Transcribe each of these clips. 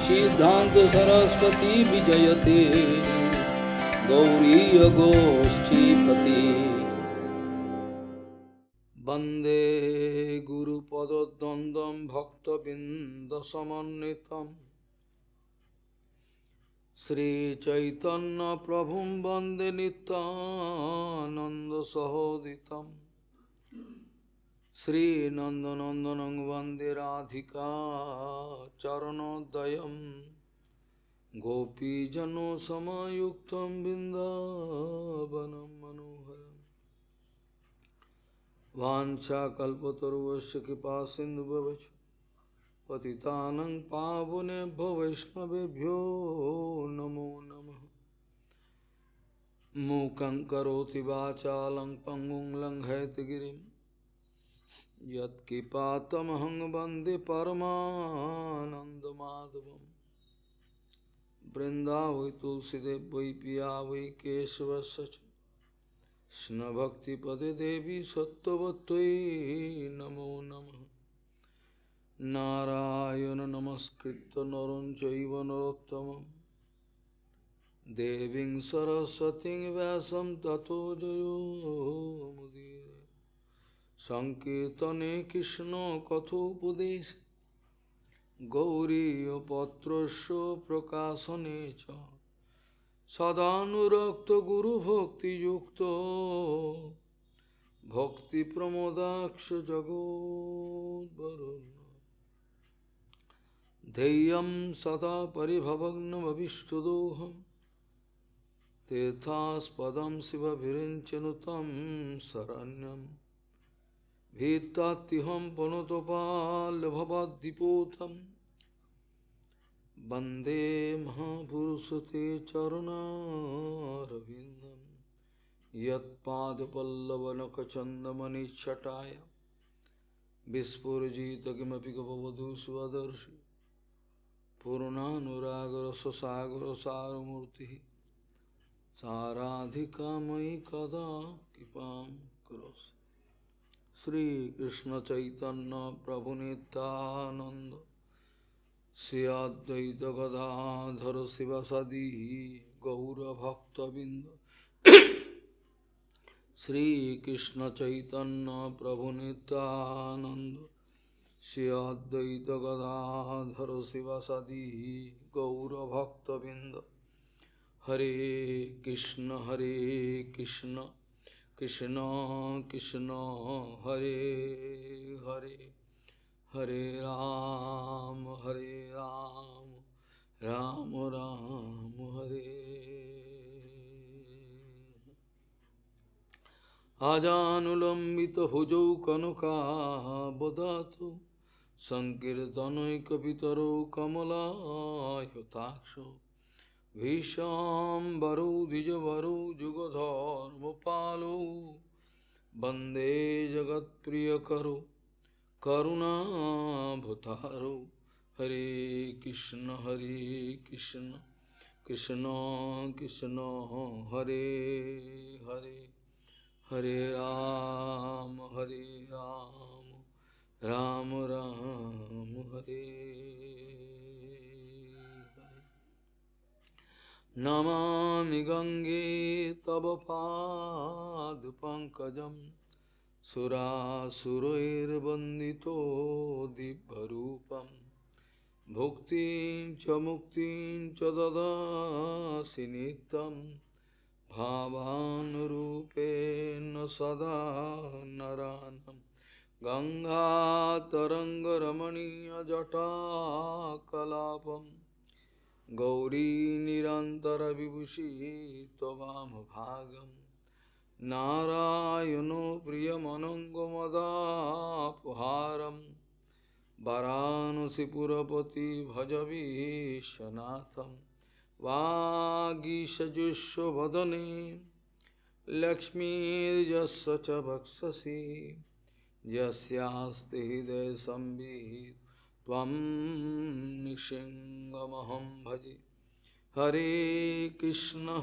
सिद्धांत सरस्वती विजयते गौरीय गोष्ठीपति वंदे गुरुपद्वंद्वं भक्तबिंदसमन्वितं श्रीचैतन्य प्रभुं वंदे नित्यानंद सहोदितं श्रीनन्दनन्दनं वन्दे राधिका चरणोदयं गोपीजनसमायुक्तं बिन्दावनं मनोहरं वाञ्छाकल्पतरुश्च कृपा सिन्धुभवच पतितानं पावनेभ्यो वैष्णवेभ्यो नमो नमः मूकं करोति वाचालं पङ्गुं लङ्घयति यत्किपातमहं वन्दे परमानन्दमाधवं वृन्दावै तुलसीदेव वै पिया वै केशवस्य च कृष्णभक्तिपदे देवी सत्त्ववत्त्वयि नमो नमः नारायण नमस्कृत्य नरं चैव नरोत्तमं देवीं सरस्वतीं व्यासं ततो जयो मुदीरये संकीर्तने कृष्ण कथोपदेश गौरीयपत्रस्य प्रकाशने च सदानुरक्त गुरुभक्तियुक्तो भक्तिप्रमोदाक्ष जगोद्वरुण्य ध्येयं सदा परिभवग्नमभिष्टदोहं तीर्थास्पदं शिवभिरिञ्चनुतं शरण्यं भीतात्युहं पुनतपाल्भवद्दिपोतं वन्दे महापुरुषते चरणारविन्दं यत्पादपल्लवनखचन्दमनिच्छटाय विस्फुरजित किमपि गपवधू स्वदर्शि पूर्णानुरागरससागरसारमूर्तिः साराधिका मयि कदा कृपां करोसि श्रीकृष्ण चैतन्य प्रभु नित्यानंद श्री अद्वैत गदाधर शिवसदी गौरभक्तबिंद श्रीकृष्ण चैतन्य प्रभु नित्यानंद श्री अद्वैत गदाधर शिवसदी गौरभक्तबिंद हरे कृष्ण कृष्ण कृष्ण हरे हरे हरे राम राम राम हरे आजानुलंबित भुजौ कनकाबदातु संकीर्तनैकपितरो कमलायताक्षो भीष्माम्बरो द्विजवरो जुगधर्मपालो वन्दे जगत्प्रियकरो करुणाभतारो हरे कृष्ण कृष्ण कृष्ण हरे हरे हरे राम राम राम हरे नमामि गंगे तव पादपङ्कजं सुरासुरैर्वन्दितो दिव्यरूपं भुक्तिं च मुक्तिं च ददासि नित्यं भावानुरूपेण सदा नरानं गङ्गातरङ्गरमणीयजटाकलापम् गौरी निरन्तरविभूषी त्ववामभागं नारायणो प्रियमनङ्गमदापहारं वाराणसीपुरपति भजवीशनाथं वागीशजुष्वदने लक्ष्मीर्यस्य च वक्षसि यस्यास्ति हृदयसंवित् त्वं निशिङ्गमहं भजे हरे कृष्ण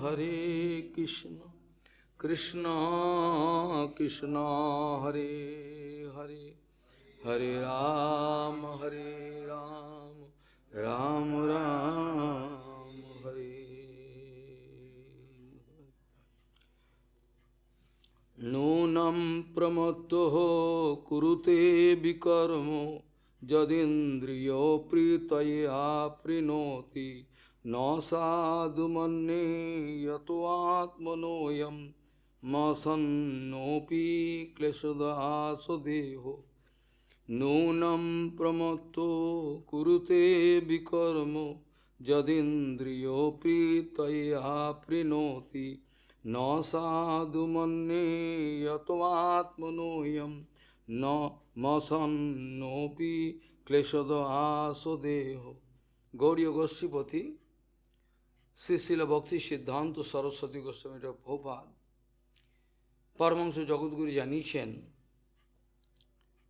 कृष्ण कृष्ण हरे हरे हरे राम राम प्रमत्तः कुरुते विकर्म यदिन्द्रियो प्रीतया प्रीणोति न साधु मन्ये यत्वात्मनोऽयं मसन्नोऽपि क्लेशदासदेहो नूनं प्रमत्तो कुरुते विकर्म यदिन्द्रियो प्रीतया प्रीणोति न साधु मन्ये यत्वात्मनोऽयं न मसन्नोऽपि क्लेशदासदेहो। गौड़ीय गोस्वामीपति श्री शिल भक्ति सिद्धांत सरस्वती गोस्वामी प्रभुपाद परमहंस जगद्गुरु জানিয়েছেন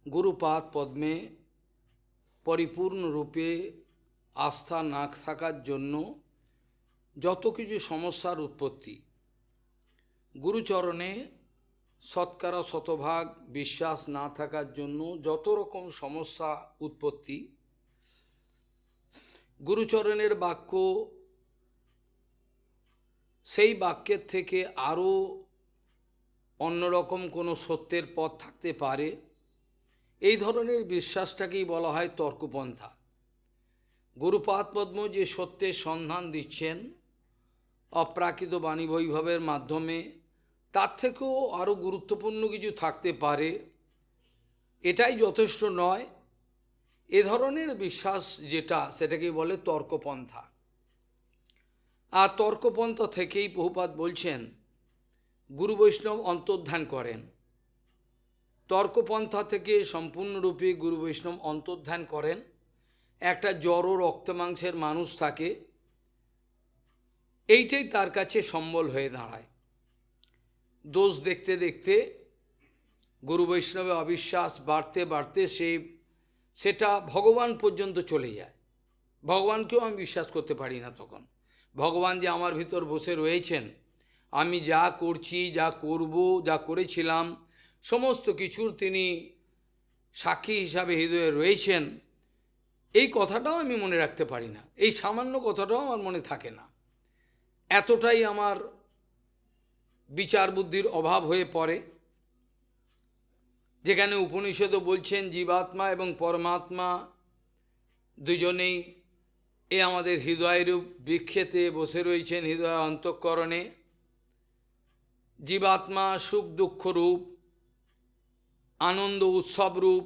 গুরুপাদ পদ্মে পরিপূর্ণরূপে আস্থা না থাকার জন্য যত কিছু সমস্যার উৎপত্তি, গুরুচরণে শতকরা শতভাগ বিশ্বাস না থাকার জন্য যত রকম সমস্যা উৎপত্তি, গুরুচরণের বাক্য সেই বাক্যের থেকে আরও অন্যরকম কোনো সত্যের পথ থাকতে পারে, এই ধরনের বিশ্বাসটাকেই বলা হয় তর্কপন্থা। গুরুপাদ পদ্ম যে সত্যের সন্ধান দিচ্ছেন অপ্রাকৃত বাণী বৈভবের মাধ্যমে, তার থেকেও আরও গুরুত্বপূর্ণ কিছু থাকতে পারে, এটাই যথেষ্ট নয়। এ ধরনের বিশ্বাস যেটা, সেটাকে বলে তর্কপন্থা। আর তর্কপন্থা থেকেই প্রভুপাদ বলছেন গুরু বৈষ্ণব অন্তর্ধান করেন। তর্কপন্থা থেকে সম্পূর্ণরূপে গুরু বৈষ্ণব অন্তর্ধান করেন। একটা জড় রক্তমাংসের মানুষ থাকে, এইটাই তার কাছে সম্বল হয়ে দাঁড়ায়। দোষ দেখতে দেখতে গুরু বৈষ্ণবে অবিশ্বাস বাড়তে বাড়তে সেটা ভগবান পর্যন্ত চলে যায়। ভগবানকেও আমি বিশ্বাস করতে পারি না তখন। ভগবান যে আমার ভিতর বসে রয়েছেন, আমি যা করছি, যা করব, যা করেছিলাম, সমস্ত কিছুর তিনি সাক্ষী হিসাবে হৃদয়ে রয়েছেন, এই কথাটাও আমি মনে রাখতে পারি না। এই সামান্য কথাটাও আমার মনে থাকে না। এতটাই আমার বিচার বুদ্ধির অভাব হয়ে পড়ে। যেখানে উপনিষদও বলছেন জীবাত্মা এবং পরমাত্মা দুজনেই আমাদের হৃদয়রূপ বৃক্ষেতে বসে রয়েছেন, হৃদয় অন্তঃকরণে। জীবাত্মা সুখ দুঃখ রূপ, আনন্দ উৎসব রূপ,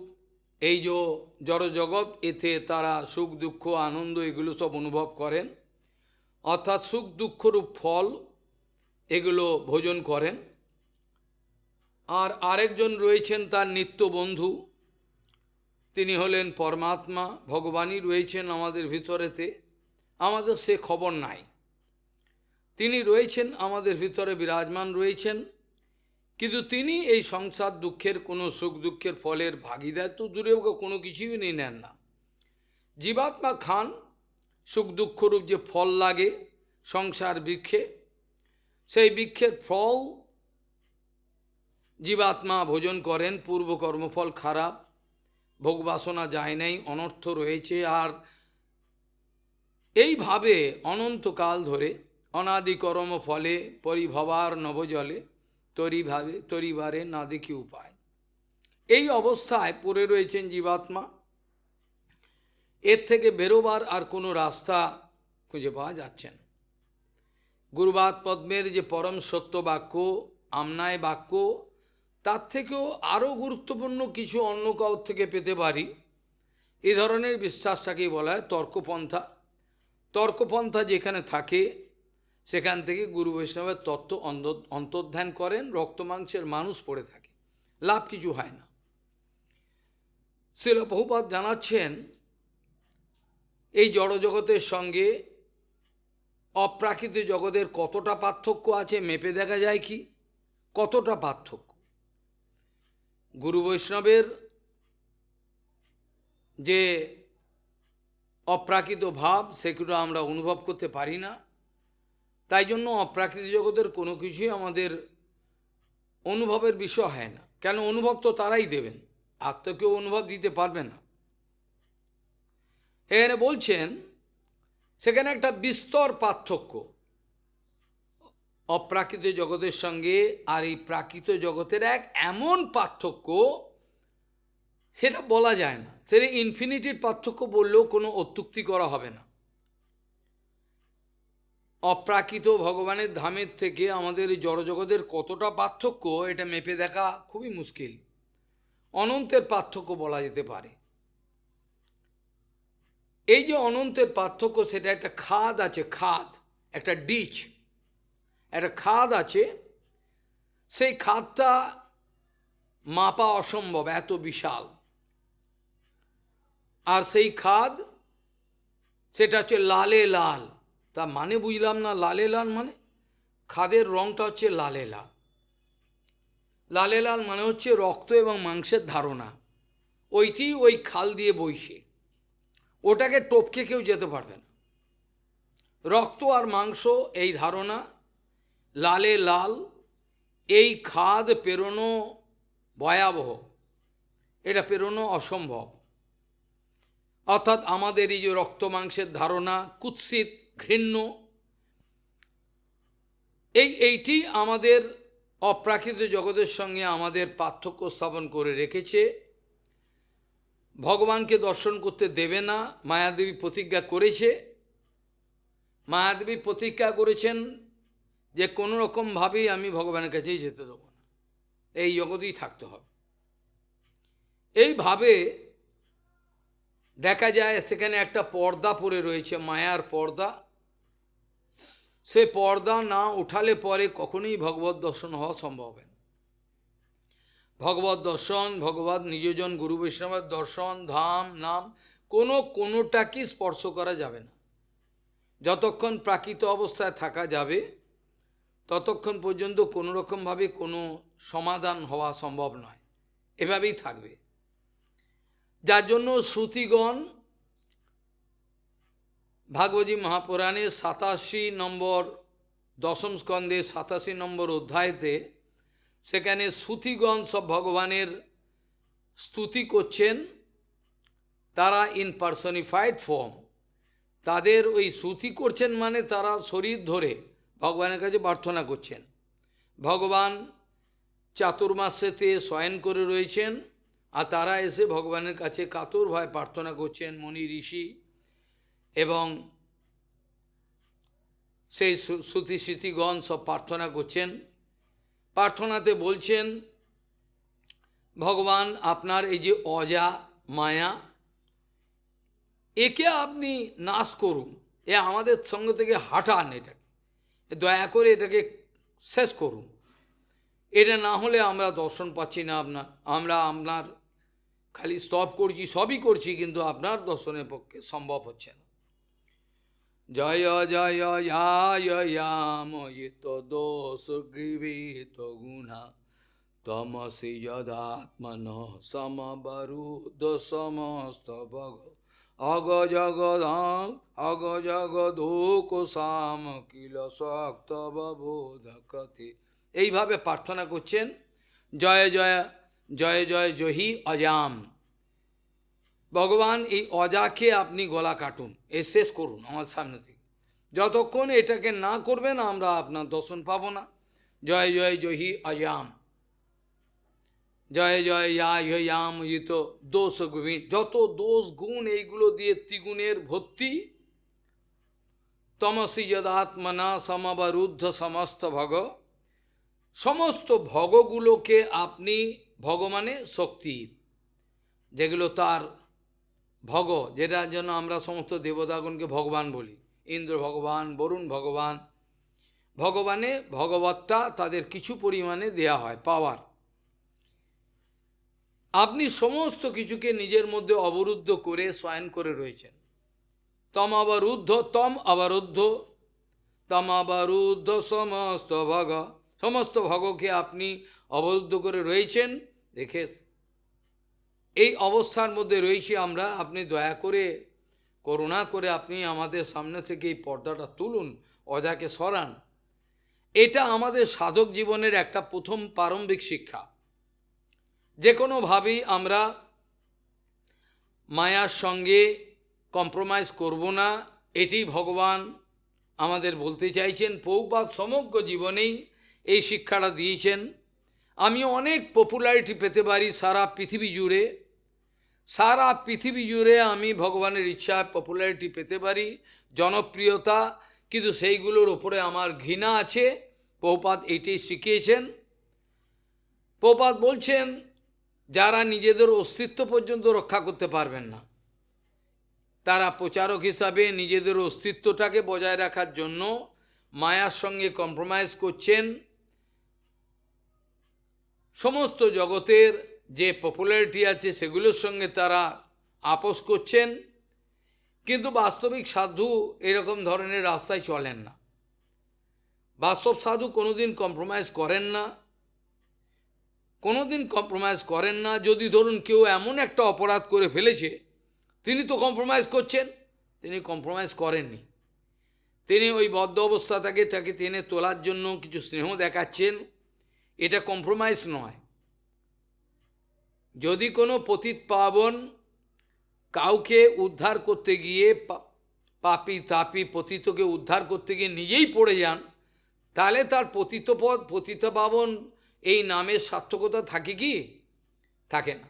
এই যে জড়জগৎ, এতে তারা সুখ দুঃখ আনন্দ এগুলো সব অনুভব করেন, অর্থাৎ সুখ দুঃখরূপ ফল এগুলো ভোজন করেন। আর আরেকজন রয়েছেন তার নিত্য বন্ধু, তিনি হলেন পরমাত্মা, ভগবানই রয়েছেন আমাদের ভিতরেতে, আমাদের সে খবর নাই। তিনি রয়েছেন আমাদের ভিতরে বিরাজমান রয়েছেন, কিন্তু তিনি এই সংসার দুঃখের কোনো সুখ দুঃখের ফলের ভাগিদার তো দূরেও কোনো কিছুই নেন না। জীবাত্মা খান সুখ দুঃখরূপ যে ফল লাগে সংসার বৃক্ষে, সেই বৃক্ষের ফল জীবাত্মা ভোজন করেন। পূর্ব কর্মফল খারাপ, ভোগবাসনা যায় নাই, অনর্থ রয়েছে। আর এইভাবে অনন্তকাল ধরে অনাদি কর্ম ফলে পরিভবার নবজলে তরিবারে না দেখি উপায়, এই অবস্থায় পড়ে রয়েছেন জীবাত্মা। এর থেকে বেরোবার আর কোনো রাস্তা খুঁজে পাওয়া যাচ্ছে না। গুরুপাদ পদ্মের যে পরম সত্য বাক্য, আমনায় বাক্য, তার থেকেও আরও গুরুত্বপূর্ণ কিছু অন্য কাউর থেকে পেতে পারি, এই ধরনের বিশ্বাসটাকেই বলা হয় তর্কপন্থা। তর্কপন্থা যেখানে থাকে সেখান থেকে গুরু বৈষ্ণবের তত্ত্ব অন্তর্ধান করেন, রক্তমাংসের মানুষ পড়ে থাকে, লাভ কিছু হয় না। শ্রীল প্রভুপাদ জানাচ্ছেন এই জড়জগতের সঙ্গে অপ্রাকৃত জগতের কতটা পার্থক্য আছে মেপে দেখা যায় কি? কতটা পার্থক্য! গুরু বৈষ্ণবের যে অপ্রাকৃত ভাব সেগুলো আমরা অনুভব করতে পারি না। তাই জন্য অপ্রাকৃত জগতের কোনো কিছুই আমাদের অনুভবের বিষয় হয় না। কেন? অনুভব তো তারাই দেবেন, আত্মকেও অনুভব দিতে পারবে না। এখানে বলছেন সেখানে একটা বিস্তর পার্থক্য। অপ্রাকৃত জগতের সঙ্গে আর এই প্রাকৃত জগতের এক এমন পার্থক্য, সেটা বলা যায় না। সেটা ইনফিনিটির পার্থক্য বললেও কোনো অত্যুক্তি করা হবে না। অপ্রাকৃত ভগবানের ধামের থেকে আমাদের এই জড়জগতের কতটা পার্থক্য, এটা মেপে দেখা খুবই মুশকিল। অনন্তের পার্থক্য বলা যেতে পারে। এই যে অনন্তের পার্থক্য, সেটা একটা খাদ আছে, খাদ, একটা ডিচ, একটা খাদ আছে। সেই খাদটা মাপা অসম্ভব, এত বিশাল। আর সেই খাদ, সেটা হচ্ছে লালে লাল। তা মানে বুঝলাম না, লালে লাল মানে? খাদের রংটা হচ্ছে লালে লাল। লালে লাল মানে হচ্ছে রক্ত এবং মাংসের ধারণা। ওইটি ওই খাল দিয়ে বইছে, ওটাকে টপকে কেউ যেতে পারবে না। রক্ত আর মাংস এই ধারণা, লালে লাল, এই খাদ পেরোনো ভয়াবহ, এটা পেরোনো অসম্ভব। অর্থাৎ আমাদের এই যে রক্ত মাংসের ধারণা কুৎসিত, ঘৃণ্য, এইটি আমাদের অপ্রাকৃত জগতের সঙ্গে আমাদের পার্থক্য স্থাপন করে রেখেছে। ভগবানকে দর্শন করতে দেবে না, মায়াদেবী প্রতিজ্ঞা করেছে। মায়াদেবী প্রতিজ্ঞা করেছেন যে কোনো রকমভাবেই আমি ভগবানের কাছেই যেতে দেবো না, এই জগতেই থাকতে হবে। এইভাবে দেখা যায় সেখানে একটা পর্দা পড়ে রয়েছে, মায়ার পর্দা। সে পর্দা না উঠালে পরে কখনোই ভগবত দর্শন হওয়া সম্ভব হবে না। ভগবত দর্শন, ভগবত নিজজন গুরু বৈষ্ণবের দর্শন, ধাম, নাম, কোনোটাকে স্পর্শ করা যাবে না। যতক্ষণ প্রাকৃত অবস্থায় থাকা যাবে ততক্ষণ পর্যন্ত কোনো রকমভাবে কোনো সমাধান হওয়া সম্ভব নয়, এভাবেই থাকবে। যার জন্য শ্রুতিগণ ভাগবতী মহাপুরাণের 87 নম্বর দশম স্কন্ধে 87 নম্বর অধ্যায়তে, সেখানে শ্রুতিগণ সব ভগবানের স্তুতি করছেন। তারা ইন পার্সনিফাইড ফর্ম, তাদের ওই স্তুতি করছেন মানে তারা শরীর ধরে ভগবানের কাছে প্রার্থনা করছেন। ভগবান চাতুর্মাস্যেতে শয়ন করে রয়েছেন, আর তারা এসে ভগবানের কাছে কাতরভাবে প্রার্থনা করছেন। মুনি ঋষি এবং সেই শ্রুতি স্মৃতিগণ সব প্রার্থনা করছেন। প্রার্থনাতে বলছেন, ভগবান আপনার এই যে অজা মায়া, একে আপনি নাশ করুন, এ আমাদের সঙ্গে থেকে হাঁটান, এটাকে দয়া করে এটাকে শেষ করুন। এটা না হলে আমরা দর্শন পাচ্ছি না আপনার, আমরা আপনার খালি স্তব করছি, সবই করছি, কিন্তু আপনার দর্শনের পক্ষে সম্ভব হচ্ছে না। জয় জয় ইয়াময়িত দোষ গৃহীত গুণা তমসি যদাত্মন সমবরুদ্ধ সমস্ত ভগ অগ জগদোক সাম কিল শক্ত বোধকথি। এইভাবে প্রার্থনা করছেন, জয় জয় জয় জয় জহি অজাম। ভগবান এই অজাকে আপনি গলা কাটুন, এ শেষ করুন আমার সামনে থেকে। যতক্ষণ এটাকে না করবেন আমরা আপনার দর্শন পাব না। জয় জয় জহি অজাম, জয় জয় ইয়াম ইত দোষ গুণ, যত দোষ গুণ এইগুলো দিয়ে ত্রিগুণের ভর্তি। তমসি যদাত্মনা সমবরুদ্ধ সমস্ত ভগ, সমস্ত ভগগুলোকে আপনি, ভগবানে শক্তি, যেগুলো তার ভগ, যেটার জন্য আমরা সমস্ত দেবতাগণকে ভগবান বলি, ইন্দ্র ভগবান, বরুণ ভগবান, ভগবানে ভগবত্তা তাদের কিছু পরিমাণে দেয়া হয়, পাওয়ার। আপনি সমস্ত কিছুকে নিজের মধ্যে অবরুদ্ধ করে শয়ন করে রয়েছেন। তম অবরুদ্ধ, তম অবরুদ্ধ, তম অবরুদ্ধ সমস্ত ভগ, সমস্ত ভগকে আপনি অবরুদ্ধ করে রয়েছেন। দেখে এই অবস্থার মধ্যে রয়েছি আমরা, আপনি দয়া করে করুণা করে আপনি আমাদের সামনে থেকে এই পর্দাটা তুলুন, অজাকে সরান। এটা আমাদের সাধক জীবনের একটা প্রথম প্রারম্ভিক শিক্ষা। যে কোনোভাবেই আমরা মায়ার সঙ্গে কম্প্রোমাইজ করব না, এটি ভগবান আমাদের বলতে চাইছেন। প্রভুপাদ সমগ্র জীবনেই এই শিক্ষাটা দিয়েছেন। আমি অনেক পপুলারিটি পেতে পারি সারা পৃথিবী জুড়ে, সারা পৃথিবী জুড়ে আমি ভগবানের ইচ্ছায় পপুলারিটি পেতে পারি, জনপ্রিয়তা, কিন্তু সেইগুলোর ওপরে আমার ঘৃণা আছে। প্রভুপাদ এইটাই শিখিয়েছেন। প্রভুপাদ বলছেন যারা নিজেদের অস্তিত্ব পর্যন্ত রক্ষা করতে পারবেন না, তারা প্রচারক হিসাবে নিজেদের অস্তিত্বটাকে বজায় রাখার জন্য মায়ার সঙ্গে কম্প্রোমাইজ করছেন, সমস্ত জগতের যে পপুলারিটি আছে সেগুলোর সঙ্গে তারা আপোস করছেন। কিন্তু বাস্তবিক সাধু এরকম ধরনের রাস্তায় চলেন না। বাস্তব সাধু কোনোদিন কম্প্রোমাইজ করেন না, কোনোদিন কম্প্রোমাইজ করেন না। যদি ধরুন কেউ এমন একটা অপরাধ করে ফেলেছে, তিনি তো কম্প্রোমাইজ করছেন, তিনি কম্প্রোমাইজ করেননি। তিনি ওই বদ্ধ অবস্থা তাকে টেনে তোলার জন্য কিছু স্নেহ দেখাচ্ছেন, এটা কম্প্রোমাইজ নয়। যদি কোনো পতিত পাবন কাউকে উদ্ধার করতে গিয়ে, পাপী তাপী পতিতকে উদ্ধার করতে গিয়ে নিজেই পড়ে যান, তাহলে তার পতিত পাবন এই নামের সার্থকতা থাকে কি? থাকে না।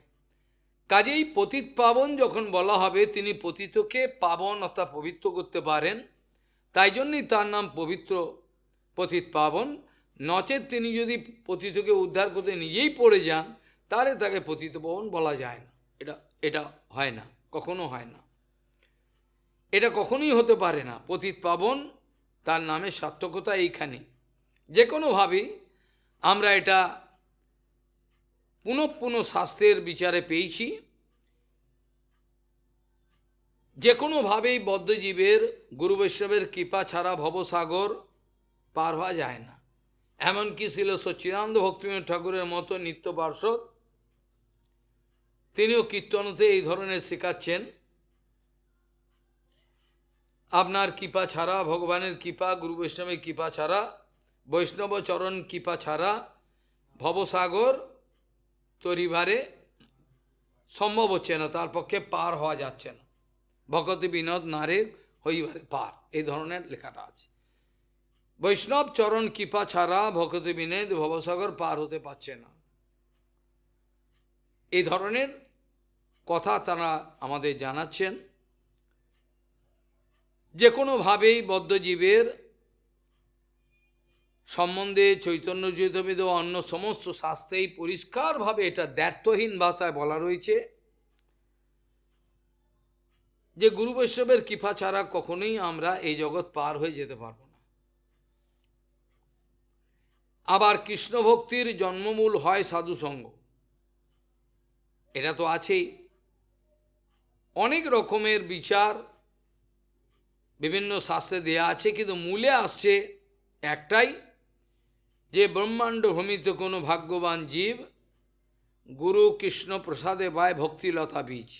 কাজেই পতিত পাবন যখন বলা হবে, তিনি পতিতকে পাবন অর্থাৎ পবিত্র করতে পারেন, তাই জন্যই তার নাম পবিত্র পতিত পাবন। নচেত তিনি যদি পতিতকে উদ্ধার করতে নিজেই পড়ে যান, তাহলে তাকে পতিত পাবন বলা যায় না। এটা হয় না, কখনো হয় না, এটা কখনোই হতে পারে না। পতিত পাবন তার নামের সার্থকতা এইখানে। যে কোনোভাবেই আমরা এটা পুনঃ পুনঃ শাস্ত্রের বিচারে পেয়েছি, যে কোনোভাবেই বদ্ধজীবের গুরু বৈষ্ণবের কৃপা ছাড়া ভবসাগর পার হওয়া যায় না। এমনকি ছিল সচ্চিদানন্দ ভক্তিবিনোদ ঠাকুরের মতো নিত্য পার্ষদ, তিনিও কীর্তনতে এই ধরনের শেখাচ্ছেন, আপনার কৃপা ছাড়া, ভগবানের কৃপা, গুরু বৈষ্ণবের কৃপা ছাড়া, বৈষ্ণব চরণ কৃপা ছাড়া ভবসাগর তরিবারে সম্ভব হচ্ছে না, তার পক্ষে পার হওয়া যাচ্ছে না। ভকতি বিনোদ নারে হইবারে পার, এই ধরনের লেখাটা আছে। বৈষ্ণব চরণ কৃপা ছাড়া ভকতি বিনোদ ভবসাগর পার হতে পারছে না, এই ধরনের কথা তারা আমাদের জানাচ্ছেন। যে কোনোভাবেই বদ্ধজীবের সম্বন্ধে চৈতন্য চৈতন্যবেদ ও অন্য সমস্ত শাস্ত্রেই পরিষ্কারভাবে এটা দ্ব্যর্থহীন ভাষায় বলা রয়েছে যে গুরু বৈষ্ণবের কৃপা ছাড়া কখনোই আমরা এই জগৎ পার হয়ে যেতে পারব না। আবার কৃষ্ণ ভক্তির জন্মমূল হয় সাধুসঙ্গ, এটা তো আছেই। অনেক রকমের বিচার বিভিন্ন শাস্ত্রে দেয়া আছে, কিন্তু মূলে আসছে একটাই, যে ব্রহ্মাণ্ড ভূমিতে কোনো ভাগ্যবান জীব গুরু কৃষ্ণ প্রসাদে পায় ভক্তিলতা বীজ।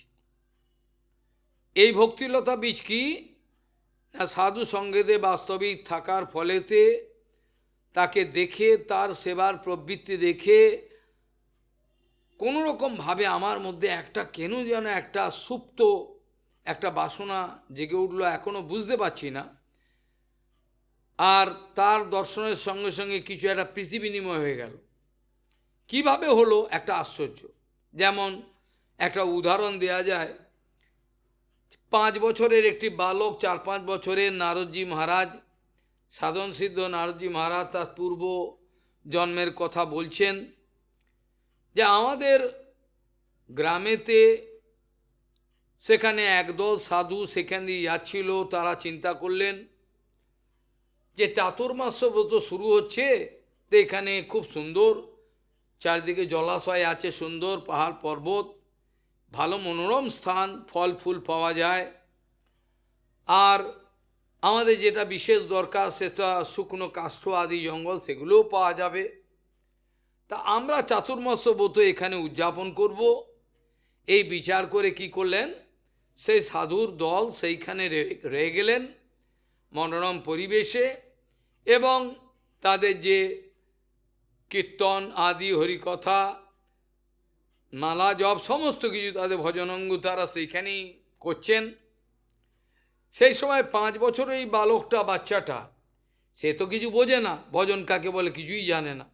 এই ভক্তিলতা বীজ কি না, সাধু সঙ্গেতে বাস্তবিক থাকার ফলেতে তাকে দেখে, তার সেবার প্রবৃত্তি দেখে কোনো রকমভাবে আমার মধ্যে একটা কেন যেন একটা সুপ্ত একটা বাসনা জেগে উঠলো, এখনও বুঝতে পারছি না। আর তার দর্শনের সঙ্গে সঙ্গে কিছু একটা প্রীতি বিনিময় হয়ে গেল। কিভাবে হলো? একটা আশ্চর্য। যেমন একটা উদাহরণ দেয়া যায়, 5 বছরের একটি বালক 4-5 বছরের নারদজি মহারাজ, সাধন সিদ্ধ নারদজি মহারাজ তার পূর্ব জন্মের কথা বলছেন যে আমাদের গ্রামেতে সেখানে একদল সাধু সেখান দিয়ে যাচ্ছিল। তারা চিন্তা করলেন যে চাতুর্মাস্য ব্রত শুরু হচ্ছে, তো এখানে খুব সুন্দর চারিদিকে জলাশয় আছে, সুন্দর পাহাড় পর্বত, ভালো মনোরম স্থান, ফল ফুল পাওয়া যায়, আর আমাদের যেটা বিশেষ দরকার সেটা শুকনো কাষ্ঠ আদি জঙ্গল, সেগুলোও পাওয়া যাবে। তা আমরা চাতুর্মাস্য ব্রত এখানে উদযাপন করব, এই বিচার করে কি করলেন, সেই সাধুর দল সেইখানে রয়ে গেলেন মনোরম পরিবেশে, এবং তাদের যে কীর্তন আদি হরিকথা মালা জপ সমস্ত কিছু তাদের ভজনঙ্গ তারা সেইখানেই করছেন। সেই সময় 5 বছর এই বালকটা, বাচ্চাটা, সে তো কিছু বোঝে না, ভজন কাকে বলে কিছুই জানে না।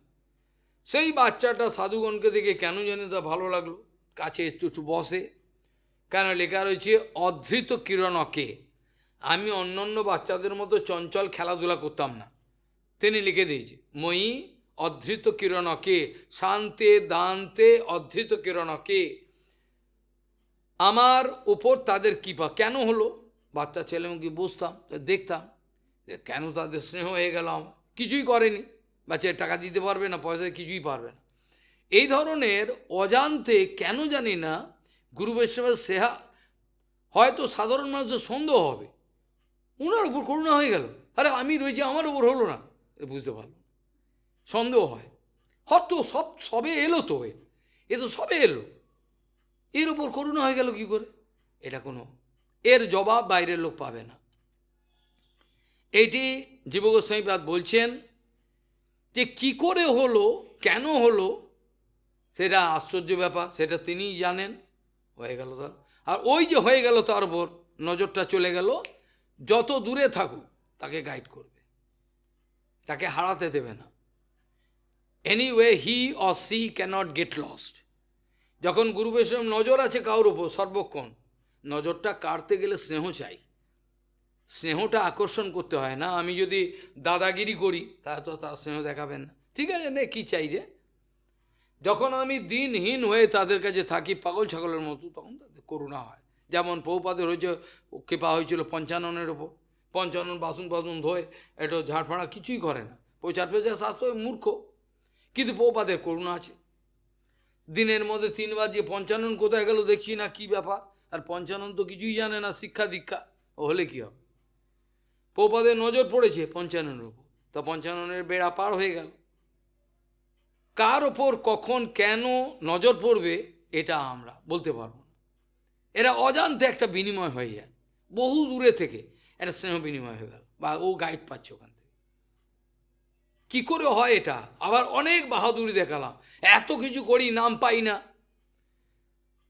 সেই বাচ্চাটা সাধুগণকে দেখে কেন জানে তা ভালো লাগলো, কাছে একটু একটু বসে। কেন লেখা রয়েছে অধৃত কিরণকে। আমি অন্যান্য বাচ্চাদের মতো চঞ্চল খেলাধুলা করতাম না। তিনি লিখে দিয়েছে মই অধৃত কিরণকে শান্তে দান্তে অধৃত কিরণকে। আমার উপর তাদের কৃপা কেন হলো, বাচ্চা ছেলেমেয়েকে বুঝতাম, দেখতাম যে কেন তাদের স্নেহ হয়ে গেল। আমার কিছুই করেনি, বাচ্চা টাকা দিতে পারবে না, পয়সা কিছুই পারবে না। এই ধরনের অজান্তে কেন জানি না গুরু বৈষ্ণবের সেহা, হয়তো সাধারণ মানুষের সন্দেহ হবে, ওনার উপর করুণা হয়ে গেল, আরে আমি রয়েছি আমার উপর হলো না, বুঝতে পারল, সন্দেহ হয়। হয়তো সবে এলো, তো এ তো সবে এলো, এর উপর করুণা হয়ে গেল কি করে? এটা কোনো, এর জবাব বাইরের লোক পাবে না। এইটি জীব গোস্বামীপাদ বলছেন যে কি করে হলো, কেন হলো, সেটা আশ্চর্য ব্যাপার, সেটা তিনিই জানেন। হয়ে গেল তার, আর ওই যে হয়ে গেল তার উপর নজরটা চলে গেল, যত দূরে থাকুক তাকে গাইড করবে, তাকে হারাতে দেবে না। Anyway he or she cannot get lost. যখন গুরু বৈষ্ণব নজর আছে কারোর উপর সর্বক্ষণ, নজরটা কাটতে গেলে স্নেহ চাই, স্নেহটা আকর্ষণ করতে হয় না। আমি যদি দাদাগিরি করি তাহলে তো তার স্নেহ দেখাবেন না, ঠিক আছে নে কী চাই যে। যখন আমি দিনহীন হয়ে তাদের কাছে থাকি পাগল ছাগলের মতো, তখন তাদের করুণা হয়। যেমন প্রভুপাদের হয়েছে, কৃপা হয়েছিল পঞ্চাননের ওপর। পঞ্চানন বাসন ধোয়, একটু ঝাড়ফাড়া কিছুই করে না, প্রচার প্রচার শাস্ত্র, মূর্খ, কিন্তু প্রভুপাদের করুণা আছে। দিনের মধ্যে 3 বার যে পঞ্চানন কোথায় গেল দেখছি না, কি ব্যাপার। আর পঞ্চানন তো কিছুই জানে না, শিক্ষা দীক্ষা, ও হলে কী হবে। প্রভুপাদের নজর পড়েছে পঞ্চাননের উপর, তা পঞ্চাননের বেড়া পার হয়ে গেল। কার ওপর কখন কেন নজর পড়বে এটা আমরা বলতে পারবো না। এরা অজান্তে একটা বিনিময় হয়ে যায়, বহু দূরে থেকে একটা স্নেহ বিনিময় হয়ে গেল, বা ও গাইড পাচ্ছে ওখান থেকে। কী করে হয় এটা? আবার অনেক বাহাদুরি দেখালাম, এত কিছু করি, নাম পাই না।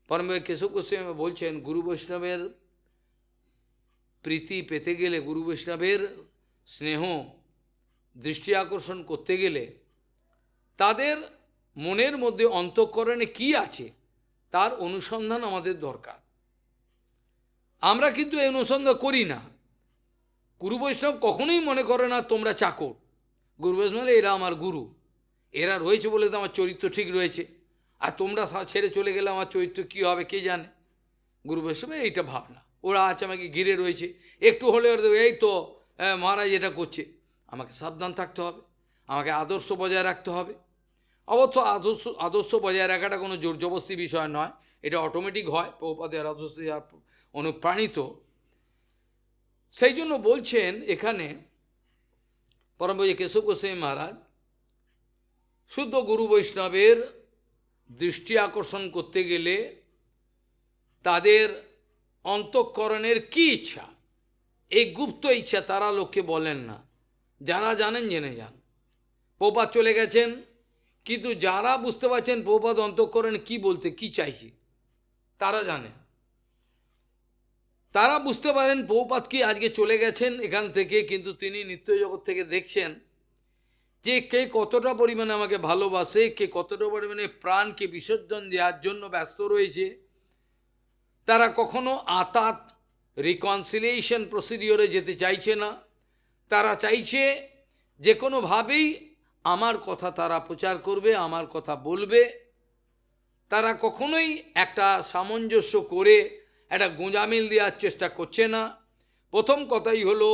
পরম কেশব গোস্বামী বলছেন গুরু বৈষ্ণবের প্রীতি পেতে গেলে, গুরু বৈষ্ণবের স্নেহ দৃষ্টি আকর্ষণ করতে গেলে তাদের মনের মধ্যে অন্তঃকরণে কি আছে তার অনুসন্ধান আমাদের দরকার। আমরা কিন্তু এই অনুসন্ধান করি না। গুরু বৈষ্ণব কখনোই মনে করে না তোমরা চাকর। গুরু বৈষ্ণব এরা আমার গুরু, এরা রয়েছে বলে তো আমার চরিত্র ঠিক রয়েছে, আর তোমরা ছেড়ে চলে গেলে আমার চরিত্র কী হবে কে জানে। গুরু বৈষ্ণবের এইটা ভাবনা, ওরা আছে আমাকে ঘিরে রয়েছে, একটু হলে ওরা এই তো মহারাজ এটা করছে, আমাকে সাবধান থাকতে হবে, আমাকে আদর্শ বজায় রাখতে হবে। অবশ্য আদর্শ বজায় রাখাটা কোনো জোর জবস্তি বিষয় নয়, এটা অটোমেটিক হয়, প্রভুপাদের আদর্শ অনুপ্রাণিত। সেই জন্য বলছেন এখানে পরম কেশব গোস্বামী মহারাজ, শুদ্ধ গুরু বৈষ্ণবের দৃষ্টি আকর্ষণ করতে গেলে তাদের অন্তঃকরণের কী ইচ্ছা, এই গুপ্ত ইচ্ছা তারা লোককে বলেন না, যারা জানেন জেনে যান। প্রভুপাদ চলে গেছেন, কিন্তু যারা বুঝতে পারছেন প্রভুপাদ অন্তঃকরণে কি বলতে কি চাইছে তারা জানেন, তারা বুঝতে পারেন প্রভুপাদ কি আজকে চলে গেছেন এখান থেকে, কিন্তু তিনি নিত্য জগৎ থেকে দেখছেন যে কে কতটা পরিমাণে আমাকে ভালোবাসে, কে কতটা পরিমাণে প্রাণকে বিসর্জন দেওয়ার জন্য ব্যস্ত রয়েছে। তারা কখনো আতাত রিকনসিলিয়েশন প্রসিডিওরে যেতে চাইছে না, তারা চাইছে যে কোনোভাবেই আমার কথা তারা প্রচার করবে, আমার কথা বলবে। তারা কখনোই একটা সামঞ্জস্য করে একটা গোঁজামিল দেওয়ার চেষ্টা করছে না। প্রথম কথাই হলো,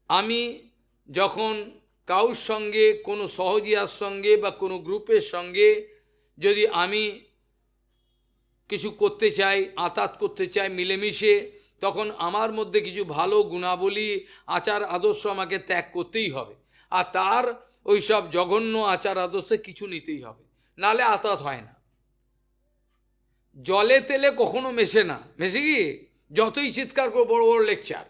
আমি যখন কাউর সঙ্গে, কোনো সহজিয়ার সঙ্গে বা কোনো গ্রুপের সঙ্গে যদি আমি কিছু করতে চাই, আতাত করতে চাই মিলেমিশে, তখন আমার মধ্যে কিছু ভালো গুণাবলী, আচার আদর্শ আমাকে ত্যাগ করতেই হবে, আর তার ওই সব জঘন্য আচার আদর্শে কিছু নিতেই হবে, নালে আতাত হয় না। জলে তেলে কখনো মেশে না, মেশে কি যতই চিৎকার করে বড় বড় লেকচার,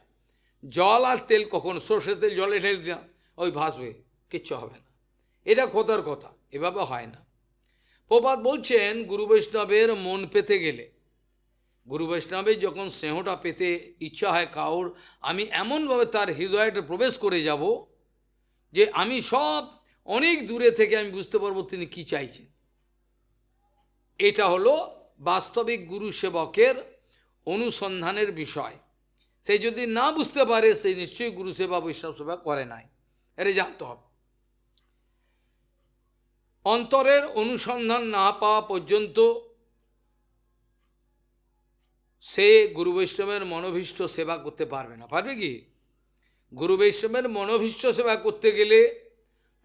জল আর তেল কখনো, সর্ষের তেল জলে ঢেলে দিলাম ওই ভাসবে, কিচ্ছু হবে না। এটা কথার কথা, এভাবে হয় না। প্রভুপাদ বলছেন গুরু বৈষ্ণবের মন পেতে গেলে গুরু বৈষ্ণবের যখন স্নেহটা পেতে ইচ্ছা হয় কাউর, আমি এমনভাবে তার হৃদয়টা প্রবেশ করে যাব যে আমি সব অনেক দূরে থেকে আমি বুঝতে পারবো তিনি কি চাইছেন। এটা হলো বাস্তবিক গুরু সেবকের অনুসন্ধানের বিষয়। সে যদি না বুঝতে পারে সে নিশ্চয়ই গুরু সেবা বৈষ্ণব সেবা করে নাই, এটা জানতে হবে। অন্তরের অনুসন্ধান না পাওয়া পর্যন্ত সে গুরু বৈষ্ণবের মনোভীষ্ট সেবা করতে পারবে না। পারবে কি? গুরু বৈষ্ণবের মনোভীষ্ট সেবা করতে গেলে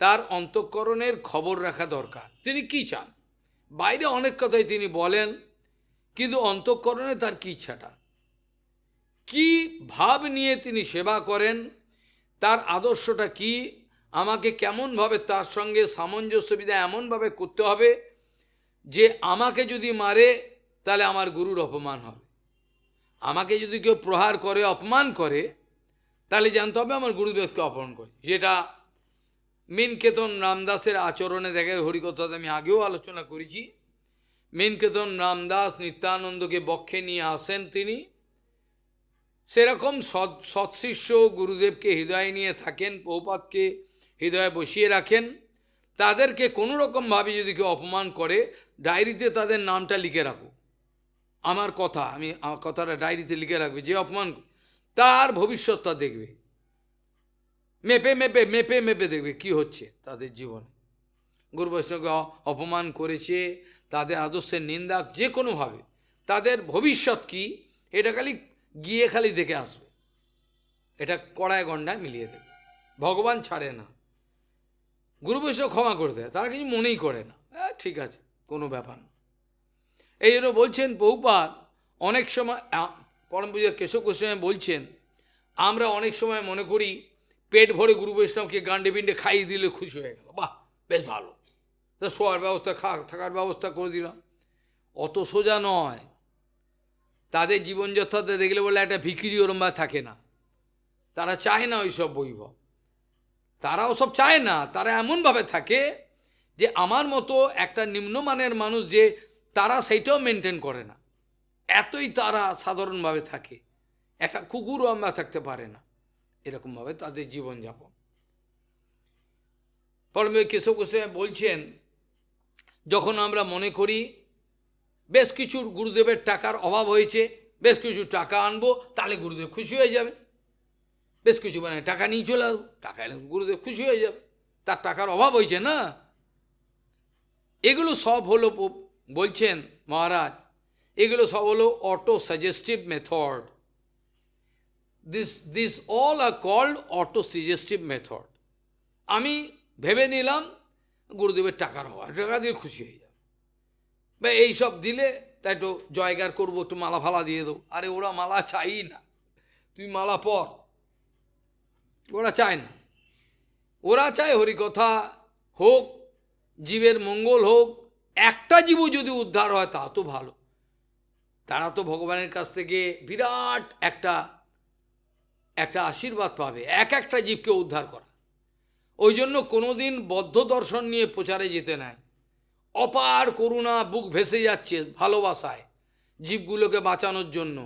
তার অন্তঃকরণের খবর রাখা দরকার। তিনি কি চান? বাইরে অনেক কথাই তিনি বলেন, কিন্তু অন্তঃকরণে তার কি ইচ্ছাটা, কি ভাব নিয়ে তিনি সেবা করেন, তার আদর্শটা কি, আমাকে কেমনভাবে তার সঙ্গে সামঞ্জস্য বিধায় এমনভাবে করতে হবে যে আমাকে যদি মারে তাহলে আমার গুরুর অপমান হবে, আমাকে যদি কেউ প্রহার করে অপমান করে তাহলে জানতে হবে আমার গুরুদেবকে অপমান করে। যেটা মীনকেতন রামদাসের আচরণে দেখে, হরিকথাতে আমি আগেও আলোচনা করেছি। মীনকেতন রামদাস নিত্যানন্দকে বক্ষে নিয়ে আসেন তিনি, সেরকম সৎশিষ্য গুরুদেবকে হৃদয়ে নিয়ে থাকেন, প্রভুপাদকে হৃদয়ে বসিয়ে রাখেন। তাদেরকে কোনো রকমভাবে যদি কেউ অপমান করে ডায়েরিতে তাদের নামটা লিখে রাখো, আমার কথা, আমি আমার কথাটা ডায়েরিতে লিখে রাখবে, যে অপমান তার ভবিষ্যৎটা দেখবে, মেপে মেপে মেপে মেপে দেখবে কি হচ্ছে তাদের জীবনে। গুরু বৈষ্ণবকে অপমান করেছে, তাদের আদর্শের নিন্দা যে কোনোভাবে, তাদের ভবিষ্যৎ কি এটা খালি গিয়ে খালি দেখে আসবে, এটা কড়ায় গন্ডায় মিলিয়ে দেবে। ভগবান ছাড়ে না, গুরু বৈষ্ণব ক্ষমা করে দেয়, তারা কিছু মনেই করে না, ঠিক আছে কোনো ব্যাপার না। এই জন্য বলছেন প্রভুপাদ, অনেক সময় পরম পূজ্য কেশব গোস্বামী বলছেন, আমরা অনেক সময় মনে করি পেট ভরে গুরু বৈষ্ণবকে গান্ডে বিন্ডে খাইয়ে দিলে খুশি হয়ে গেল, বাহ বেশ ভালো, তা শোয়ার ব্যবস্থা থাকার ব্যবস্থা করে দিলাম। অত সোজা নয়। তাদের জীবনযাত্রাতে দেখলে বলে একটা ভিখিরি ওরমভাবে থাকে না, তারা চায় না ওইসব বৈভব, তারা ওসব চায় না। তারা এমনভাবে থাকে যে আমার মতো একটা নিম্নমানের মানুষ যে তারা সেইটাও মেনটেন করে না, এতই তারা সাধারণভাবে থাকে, একটা কুকুরও আমরা থাকতে পারে না, এরকমভাবে তাদের জীবনযাপন। পরম কেশব গোস্বামী বলছেন, যখন আমরা মনে করি বেশ কিছু গুরুদেবের টাকার অভাব হয়েছে, বেশ কিছু টাকা আনবো তাহলে গুরুদেব খুশি হয়ে যাবে, বেশ কিছু মানে টাকা নিয়ে চলে আসবো, টাকা এলে গুরুদেব খুশি হয়ে যাবে, তার টাকার অভাব হয়েছে না। এগুলো সব হলো, বলছেন মহারাজ, এগুলো সব হলো auto suggestive method. This all are called auto suggestive method. আমি ভেবে নিলাম গুরুদেবের টাকার অভাব, টাকা দিয়ে খুশি হয়ে যাবে, বা এইসব দিলে তাই একটু জয়গার করবো, একটু মালা ফালা দিয়ে দেবো। আরে ওরা মালা চাই না, তুই মালা পর, ওরা চায় না। ওরা চায় হরিকথা হোক, জীবের মঙ্গল হোক, একটা জীবও যদি উদ্ধার হয় তা তো ভালো। তারা তো ভগবানের কাছ থেকে বিরাট একটা আশীর্বাদ পাবে, একটা জীবকে উদ্ধার করা। ওই জন্য কোনোদিন বদ্ধ দর্শন নিয়ে প্রচারে যেতে নাই। অপার করুণা, বুক ভেসে যাচ্ছে ভালোবাসায় জীবগুলোকে বাঁচানোর জন্য।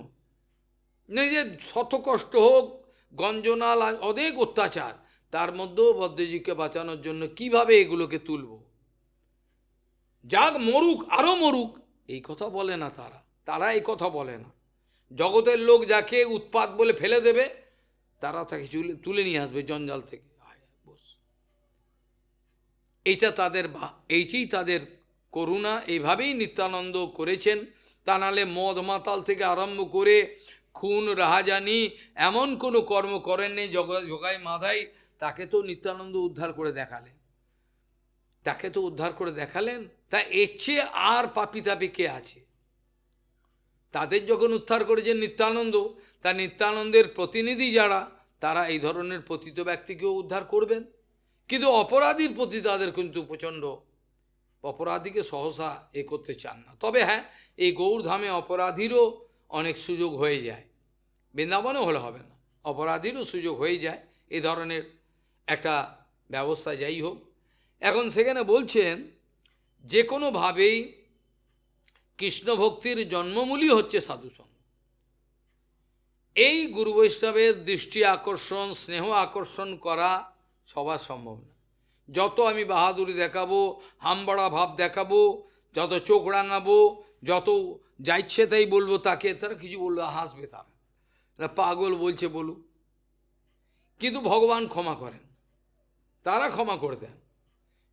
নিজের শত কষ্ট হোক, গঞ্জনাল, অনেক অত্যাচার, তার মধ্যেও বদ্ধজীবকে বাঁচানোর জন্য কিভাবে এগুলোকে তুলব, যাক মরুক আরও মরুক, এই কথা বলে না তারা এই কথা বলে না। জগতের লোক যাকে উৎপাত বলে ফেলে দেবে, তারা তাকে তুলে নিয়ে আসবে জঞ্জাল থেকে। এইটাই তাদের করুণা। এইভাবেই নিত্যানন্দ করেছেন। তা নাহলে মদ মাতাল থেকে আরম্ভ করে খুন রাহাজানি এমন কোনো কর্ম করেননি জগাই মাধাই, তাকে তো নিত্যানন্দ উদ্ধার করে দেখালেন, তা এর চেয়ে আর পাপি তাপি কে আছে? তাদের যখন উদ্ধার করেছেন নিত্যানন্দ, তা নিত্যানন্দের প্রতিনিধি যারা, তারা এই ধরনের পতিত ব্যক্তিকেও উদ্ধার করবেন। কিন্তু অপরাধীর প্রতি তাদের কিন্তু প্রচণ্ড, অপরাধীকে সহসা করতে চান না। তবে হ্যাঁ, এই গৌরধামে অপরাধীরও অনেক সুযোগ হয়ে যায়, বৃন্দাবনে হলে হবে না, অপরাধীরও সুযোগ হয়ে যায়, এই ধরনের একটা ব্যবস্থা। যাই হোক, এখন সেখানে বলছেন যে কোনোভাবেই কৃষ্ণ ভক্তির জন্মমূলই হচ্ছে সাধুসঙ্গ। এই গুরু বৈষ্ণবের দৃষ্টি আকর্ষণ, স্নেহ আকর্ষণ করা সবার সম্ভব না। যত আমি বাহাদুরি দেখাবো, হামবড়া ভাব দেখাবো, যত চোখ রাঙাবো, যত যা ইচ্ছে তাই বলবো, তাকে তারা কিছু বললো, হাসবে, তারা পাগল বলছে বলুক। কিন্তু ভগবান ক্ষমা করেন, তারা ক্ষমা করে দেন,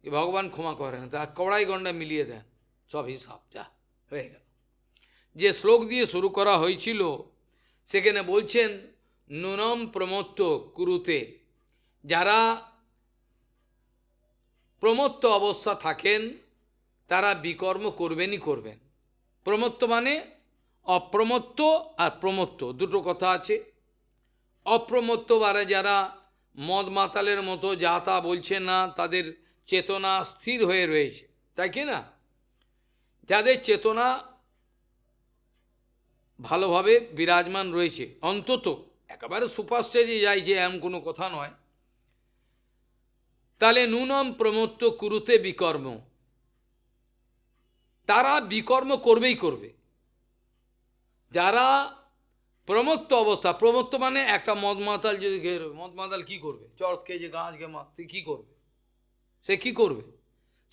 ভগবান ক্ষমা করেন, তারা কড়াই গন্ডা মিলিয়ে দেন, সব হিসাব যা হয়ে গেল। যে শ্লোক দিয়ে শুরু করা হয়েছিল সেখানে বলছেন নুনম প্রমত্ত কুরুতে, যারা প্রমত্ত অবস্থা থাকেন তারা বিকর্ম করবেনই করবেন। প্রমত্ত মানে অপ্রমত্ত আর প্রমত্ত দুটো কথা আছে। অপ্রমত্ত বারে যারা মদ মাতালের মতো যা তা বলছে না, তাদের চেতনা স্থির হয়ে রয়েছে, তাই কি না? যাদের চেতনা ভালোভাবে বিরাজমান রয়েছে, অন্তত একেবারে সুপার স্টেজে যাইছে এমন কোনো কথা নয়, তাহলে নুনম প্রমত্ত কুরুতে বিকর্ম, তারা বিকর্ম করবেই করবে। যারা প্রমত্ত অবস্থা, প্রমত্ত মানে একটা মদ মাতাল যদি মদ মাতাল কী করবে? চর্চ খেয়ে যে গাছ গে মারতে কী করবে? সে কি করবে?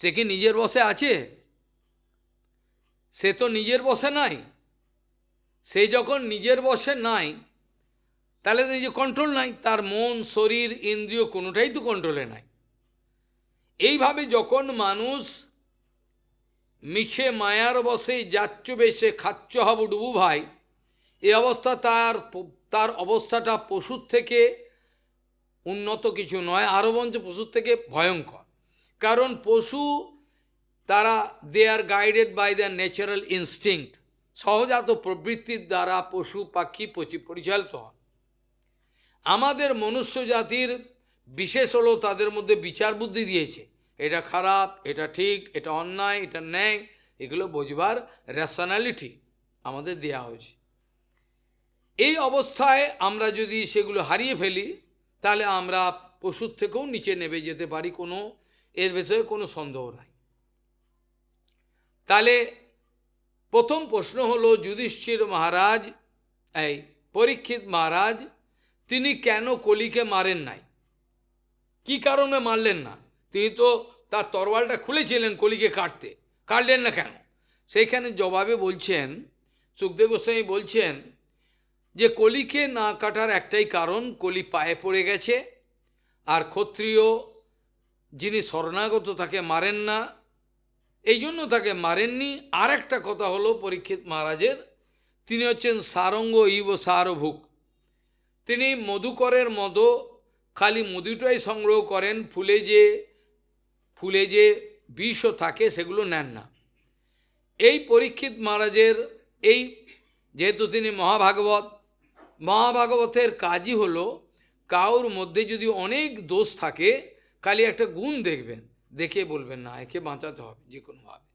সে কি নিজের বশে আছে? সে তো নিজের বশে নাই। সে যখন নিজের বশে নাই, তাহলে তো নিজে কন্ট্রোল নাই, তার মন, শরীর, ইন্দ্রিয় কোনোটাই তো কন্ট্রোলে নাই। এইভাবে যখন মানুষ মিছে মায়ার বসে যাচ্ছ বেশে খাচ্ছ হব ডুবু ভাই, এই অবস্থা তার অবস্থাটা পশুর থেকে উন্নত কিছু নয়, আরও বঞ্চ পশুর থেকে ভয়ঙ্কর। কারণ পশু তারা they are guided by the natural instinct, সহজাত প্রবৃত্তির দ্বারা পশু পাখি পরিচালিত হন। আমাদের মনুষ্য জাতির বিশেষ হলো তাদের মধ্যে বিচার বুদ্ধি দিয়েছে, এটা খারাপ, এটা ঠিক, এটা অন্যায়, এটা ন্যায়, এগুলো বোঝবার রেশনালিটি আমাদের দেয়া হয়েছে। এই অবস্থায় আমরা যদি সেগুলো হারিয়ে ফেলি, তাহলে আমরা পশুর থেকেও নিচে নেমে যেতে পারি, কোনো এর বিষয়ে কোনো সন্দেহ নাই। তাহলে প্রথম প্রশ্ন হলো যুধিষ্ঠির মহারাজ, এই পরীক্ষিত মহারাজ, তিনি কেন কলিকে মারেন নাই? কি কারণে মারলেন না? তিনি তো তার তরবালটা খুলেছিলেন কলিকে কাটলেন না কেন? সেইখানে জবাবে বলছেন, সুখদেব গোস্বামী বলছেন যে কলিকে না কাটার একটাই কারণ, কলি পায়ে পড়ে গেছে, আর ক্ষত্রিয় যিনি শরণাগত তাকে মারেন না, এই জন্য তাকে মারেননি। আর একটা কথা হলো পরীক্ষিত মহারাজের, তিনি হচ্ছেন সারঙ্গ ইব সারভুক, তিনি মধুকরের মতো খালি মধুটাই সংগ্রহ করেন, ফুলে যে বিষও থাকে সেগুলো নেন না। এই পরীক্ষিত মহারাজের এই যেহেতু তিনি মহাভাগবতের কাজই হলো কাউর মধ্যে যদি অনেক দোষ থাকে, খালি একটা গুণ দেখবেন, দেখে বলবেন না একে বাঁচাতে হবে, যে কোনোভাবে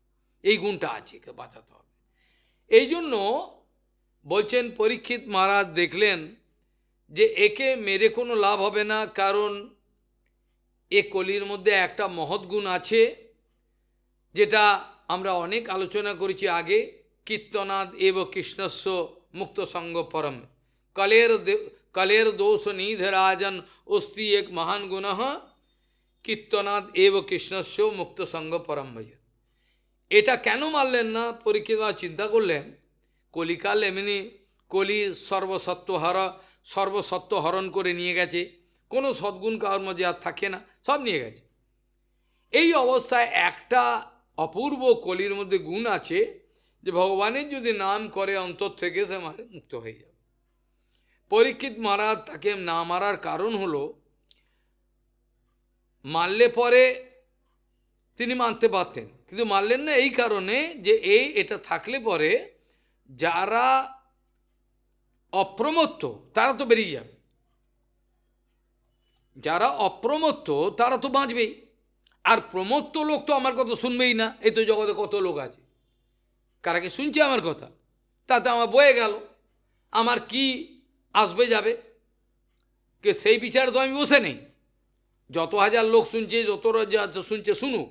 এই গুণটা আছে, একে বাঁচাতে হবে। এই জন্য বলছেন পরীক্ষিত মহারাজ দেখলেন যে একে মেরে কোনো লাভ হবে না, কারণ এ কলির মধ্যে একটা মহৎ গুণ আছে, যেটা আমরা অনেক আলোচনা করেছি আগে, কীর্তনাদ এব কৃষ্ণস্য মুক্ত সঙ্গ পরম, কলের দোষ নিধরাজন অস্তি এক মহান গুণ, কীর্তনাদ এব কৃষ্ণস্য মুক্ত সঙ্গ পরম ভজ। এটা কেন মারলেন না? পরীক্ষিত চিন্তা করলেন, কলিকাল এমনি, কলি সর্বসত্ব হরণ করে নিয়ে গেছে, কোনো সদ্গুণ কারোর মধ্যে আর থাকে না, সব নিয়ে গেছে। এই অবস্থায় একটা অপূর্ব কলির মধ্যে গুণ আছে, যে ভগবানের যদি নাম করে অন্তর থেকে, সে মানে মুক্ত হয়ে যাবে। পরীক্ষিত মহারাজ তাকে না মারার কারণ হলো, মারলে পরে তিনি মানতে পারতেন, কিন্তু মারলেন না এই কারণে যে এটা থাকলে পরে যারা অপ্রমত্ত তারা তো বেরিয়ে যাবে, যারা অপ্রমত্ত তারা তো বাঁচবেই, আর প্রমত্ত লোক তো আমার কথা শুনবেই না। এই তো জগতে কত লোক আছে, কারা কি শুনছে আমার কথা? তাতে আমার বয়ে গেল, আমার কি আসবে যাবে, কে সেই বিচারে তো আমি বসে নেই। যত হাজার লোক শুনছে, যত শুনছে শুনুক,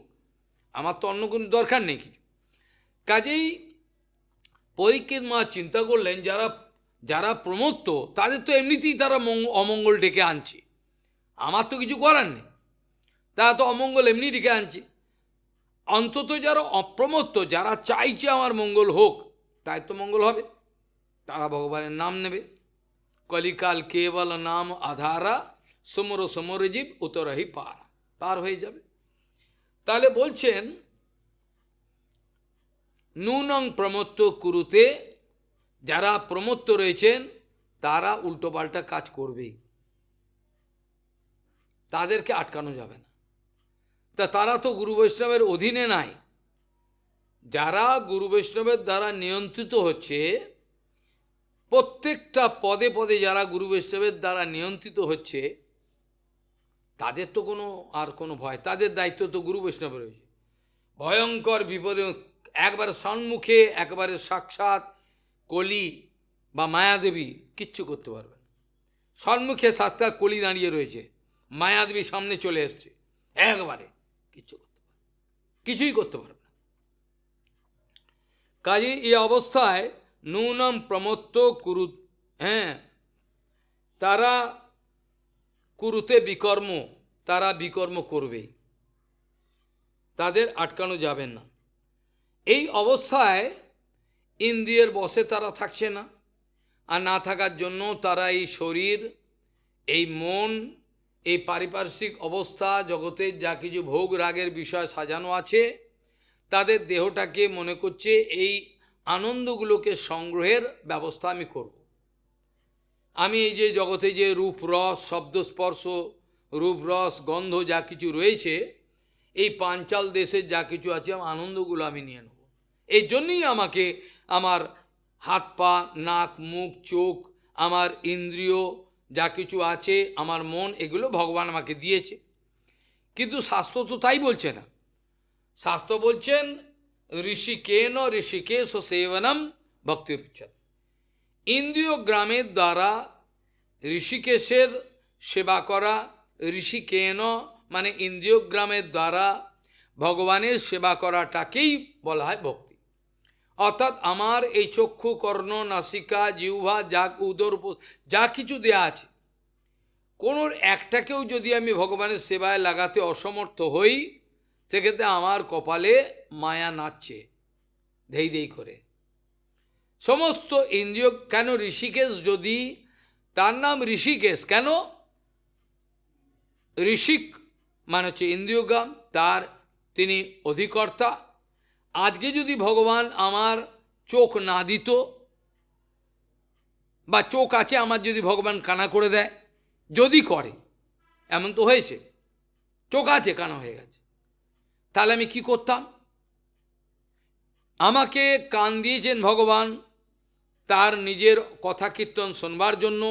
আমার তো অন্য কোনো দরকার নেই কিছু। কাজেই পরীক্ষিত মা চিন্তা করলেন যারা যারা প্রমত্ত তাদের তো এমনিতেই তারা অমঙ্গল ডেকে আনছে, আমার তো কিছু করার নেই, তারা তো অমঙ্গল এমনি ডেকে আনছে, অন্তত যারা অপ্রমত্ত যারা চাইছে আমার মঙ্গল হোক তাই তো মঙ্গল হবে, তারা ভগবানের নাম নেবে। কলিকাল কেবল নাম আধারা সমর সমরজীব উতরহি পার হয়ে যাবে। তাহলে বলছেন নূনং প্রমত্ত কুরুতে, যারা প্রমত্ত রয়েছেন তারা উল্টোপাল্টা কাজ করবেই, তাদেরকে আটকানো যাবে না। তারা তো গুরু বৈষ্ণবের অধীনে নাই, যারা গুরু বৈষ্ণবের দ্বারা নিয়ন্ত্রিত হচ্ছে, প্রত্যেকটা পদে পদে যারা গুরু বৈষ্ণবের দ্বারা নিয়ন্ত্রিত হচ্ছে তাদের তো কোনো ভয়, তাদের দায়িত্ব তো গুরু বৈষ্ণবের রয়েছে। ভয়ঙ্কর বিপদে একবারে সম্মুখে একবারে সাক্ষাৎ কলি বা মায়াদেবী কিচ্ছু করতে পারবে না। সম্মুখে সাক্ষাৎ কলি দাঁড়িয়ে রয়েছে, মায়াদেবী সামনে চলে এসছে, একবারে কিছুই করতে পারবে না। কাজে এই অবস্থায় নূনম প্রমত্ত কুরু, তারা কুরুতে বিকর্ম, তারা বিকর্ম করবেই, তাদের আটকানো যাবে না। এই অবস্থায় ইন্দ্রিয়ের বশে তারা থাকছে না, আর না থাকার জন্য তারা এই শরীর, এই মন, এই পারিপার্শ্বিক অবস্থা, জগতের যা কিছু ভোগ রাগের বিষয় সাজানো আছে, তাদের দেহটাকে মনে করছে এই আনন্দগুলোকে সংগ্রহের ব্যবস্থা আমি করব। আমি এই যে জগতে যে রূপ রস শব্দস্পর্শ, রূপ রস গন্ধ যা কিছু রয়েছে, এই পাঞ্চাল দেশের যা কিছু আছে আনন্দগুলো আমি নিয়ে নেব। এই জন্যই আমাকে আমার হাত পা নাক মুখ চোখ, আমার ইন্দ্রিয় যা কিছু আছে, আমার মন, এগুলো ভগবান আমাকে দিয়েছে। কিন্তু শাস্ত্র তো তাই বলছে না। শাস্ত্র বলছেন ঋষিকেন ঋষিকেশ সেবনম ভক্তির উচ্চতে। ইন্দ্রিয় গ্রামের দ্বারা ঋষিকেশের সেবা করা, ঋষিকেন মানে ইন্দ্রিয় গ্রামের দ্বারা ভগবানের সেবা করাটাকেই বলা হয় ভক্তি। অর্থাৎ আমার এই চক্ষু কর্ণ নাসিকা জিহ্বা যা উদর যা কিছু দেয়া আছে, কোনো একটাকেও যদি আমি ভগবানের সেবায় লাগাতে অসমর্থ হই, সেক্ষেত্রে আমার কপালে মায়া নাচছে ধেই ধেই করে। সমস্ত ইন্দ্রিয়, কেন ঋষিকেশ, যদি তার নাম ঋষিকেশ কেন, ঋষিক মানে হচ্ছে ইন্দ্রিয়গ্রাম, তার তিনি অধিকর্তা। আজকে যদি ভগবান আমার চোখ না দিত, বা চোখ আছে আমার, যদি ভগবান কানা করে দেয়, যদি করে, এমন তো হয়েছে, চোখ আছে কানা হয়ে গেছে, তাহলে আমি কি করতাম? আমাকে কান দিয়েছেন ভগবান তার নিজের কথা কীর্তন শোনবার জন্য,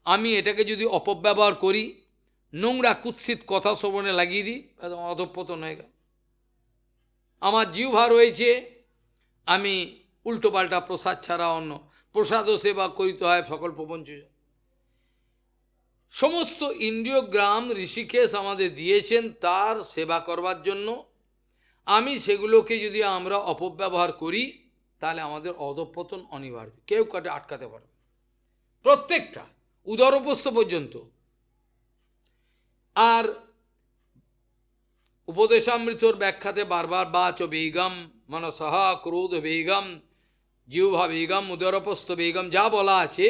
আমি এটাকে যদি অপব্যবহার করি, নোংরা কুৎসিত কথা শ্রবণে লাগিয়ে দিই, অধঃপতন হয়ে গেল। আমার জিহ্বা রয়েছে, আমি উল্টোপাল্টা প্রসাদ ছাড়া অন্য প্রসাদও সেবা করিতে হয় সকল প্রপঞ্চ। সমস্ত ইন্দ্রিয়গ্রাম ঋষিকেশ আমাদের দিয়েছেন তার সেবা করবার জন্য। আমি সেগুলোকে যদি আমরা অপব্যবহার করি, তাহলে আমাদের অধঃপতন অনিবার্য, কেউ কাটে আটকাতে পারবে, প্রত্যেকটা উদরপস্থ পর্যন্ত। আর উপদেশামৃতর ব্যাখ্যাতে বারবার বাচ বেগম মনসহ ক্রোধ বেগম জিহ্বা বেগম উদরপস্থ বেগম যা বলা আছে,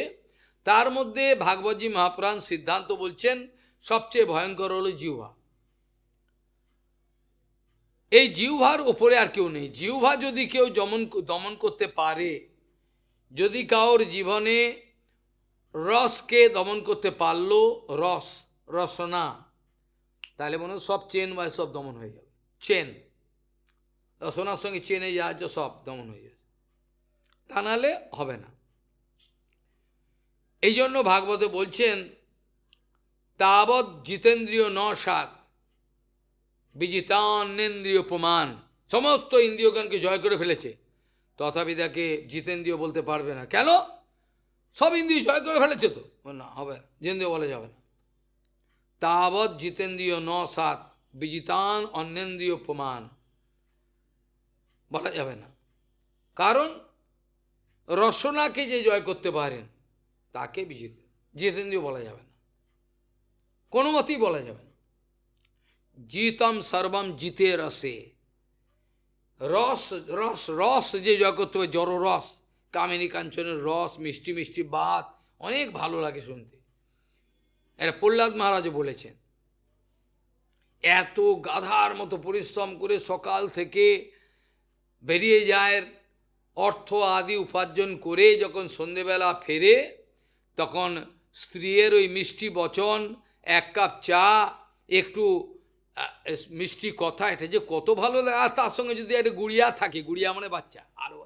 তার মধ্যে ভাগবতী মহাপুরাণ সিদ্ধান্ত বলছেন সবচেয়ে ভয়ঙ্কর হলো জিহ্বা। এই জিহ্বার উপরে আর কেউ নেই। জিহ্বা যদি কেউ দমন করতে পারে, যদি কাউর জীবনে রসকে দমন করতে পারলো, রসনা, তাহলে মনে হয় সব চেন বা সব দমন হয়ে যাবে। চেন, রসনার সঙ্গে চেনে যা আছে সব দমন হয়ে যাবে, তা নাহলে হবে না। এই জন্য ভাগবতে বলছেন তাবৎ জিতেন্দ্রিয় ন সাত বিজিতান্নেন্দ্রিয় প্রমাণ। সমস্ত ইন্দ্রিয়গণকে জয় করে ফেলেছে, তথাপি তাকে জিতেন্দ্রিয় বলতে পারবে না। কেন? সব ইন্দ্রিয় জয় করে ফেলেছে তো, না হবে না, জিতেন্দ্রিয় বলা যাবে না। তাবৎ জিতেন্দ্রিয় ন সাত বিজিতান অন্নেন্দ্রিয় প্রমাণ বলা যাবে না। কারণ রসনাকে যে জয় করতে পারেন তাকে জিতেন্দ্রীয় বলা যাবে না, কোনো মতেই বলা যাবে না। জিতম সর্বম জিতে রসে, রস রস রস যে জয় করতে হবে, জড় রস, কামিনী কাঞ্চনের রস, মিষ্টি মিষ্টি বাত অনেক ভালো লাগে শুনতে। এটা প্রহ্লাদ মহারাজ বলেছেন। এত গাধার মতো পরিশ্রম করে সকাল থেকে বেরিয়ে যায়, অর্থ আদি উপার্জন করে যখন সন্ধেবেলা ফেরে, তখন স্ত্রীর ওই মিষ্টি বচন, এক কাপ চা, একটু মিষ্টি কথা, এটা যে কত ভালো লাগে। আর তার সঙ্গে যদি একটা গুড়িয়া থাকে, গুড়িয়া মানে বাচ্চা, আরও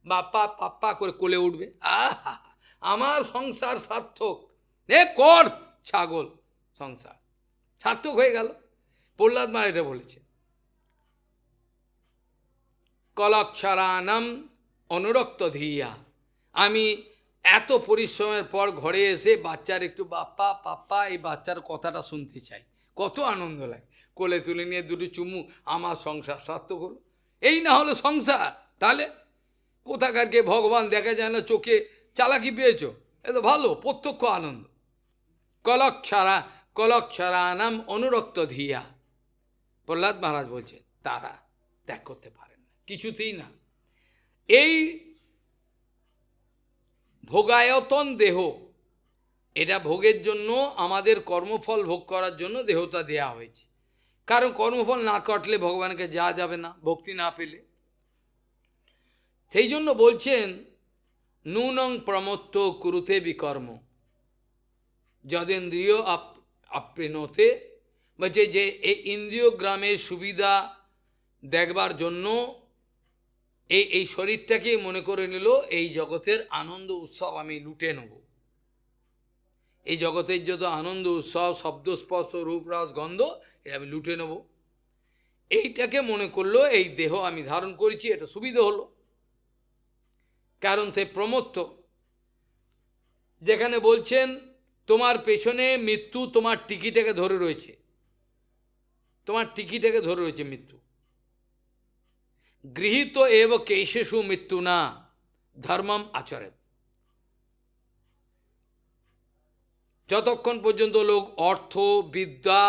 বাপ্পা পাপ্পা করে কোলে উঠবে, আহা আমার সংসার সার্থক, কর ছাগল, সংসার সার্থক হয়ে গেল। প্রহ্লাদ মা এটা বলেছে, কলক্ষরানম অনুরক্ত ধিয়া। আমি এত পরিশ্রমের পর ঘরে এসে বাচ্চার একটু বাপ্পা পাপ্পা এই বাচ্চার কথাটা শুনতে চাই, কত আনন্দ লাগে। কোলে তুলে নিয়ে দুটো চুমু, আমার সংসার সার্থক হলো। এই না হলো সংসার, তাহলে কোথাকারকে ভগবান দেখা যায় না, চোখে চালাকি পেয়েছ, এ তো ভালো, প্রত্যক্ষ আনন্দ। কলক্ষরানাম অনুরক্ত ধিয়া, প্রহ্লাদ মহারাজ বলছে তারা ত্যাগ করতে পারেন না, কিছুতেই না। এই ভোগায়তন দেহ, এটা ভোগের জন্য, আমাদের কর্মফল ভোগ করার জন্য দেহটা দেয়া হয়েছে। কারণ কর্মফল না কাটলে ভগবানকে যাওয়া যাবে না, ভক্তি না পেলে। সেই জন্য বলছেন নূনং প্রমত্ত কুরুতে বিকর্ম যদেন্দ্রিয় আপ্রেণতে, বলছে যে এই ইন্দ্রিয় গ্রামের সুবিধা দেখবার জন্য এই শরীরটাকে মনে করে নিল এই জগতের আনন্দ উৎসব আমি লুটে নেব। এই জগতের যত আনন্দ উৎসব, শব্দ স্পর্শ রূপ রস গন্ধ, এটা আমি লুটে নেব, এইটাকে মনে করলো এই দেহ আমি ধারণ করেছি, এটা সুবিধা হলো। কারণ সে প্রমত্ত, যেখানে বলছেন তোমার পেছনে মৃত্যু তোমার টিকিটাকে ধরে রয়েছে, তোমার টিকিটাকে ধরে রয়েছে মৃত্যু। গৃহীত এব কেশেষু মৃত্যু না ধর্মম আচরেত। যতক্ষণ পর্যন্ত লোক অর্থ বিদ্যা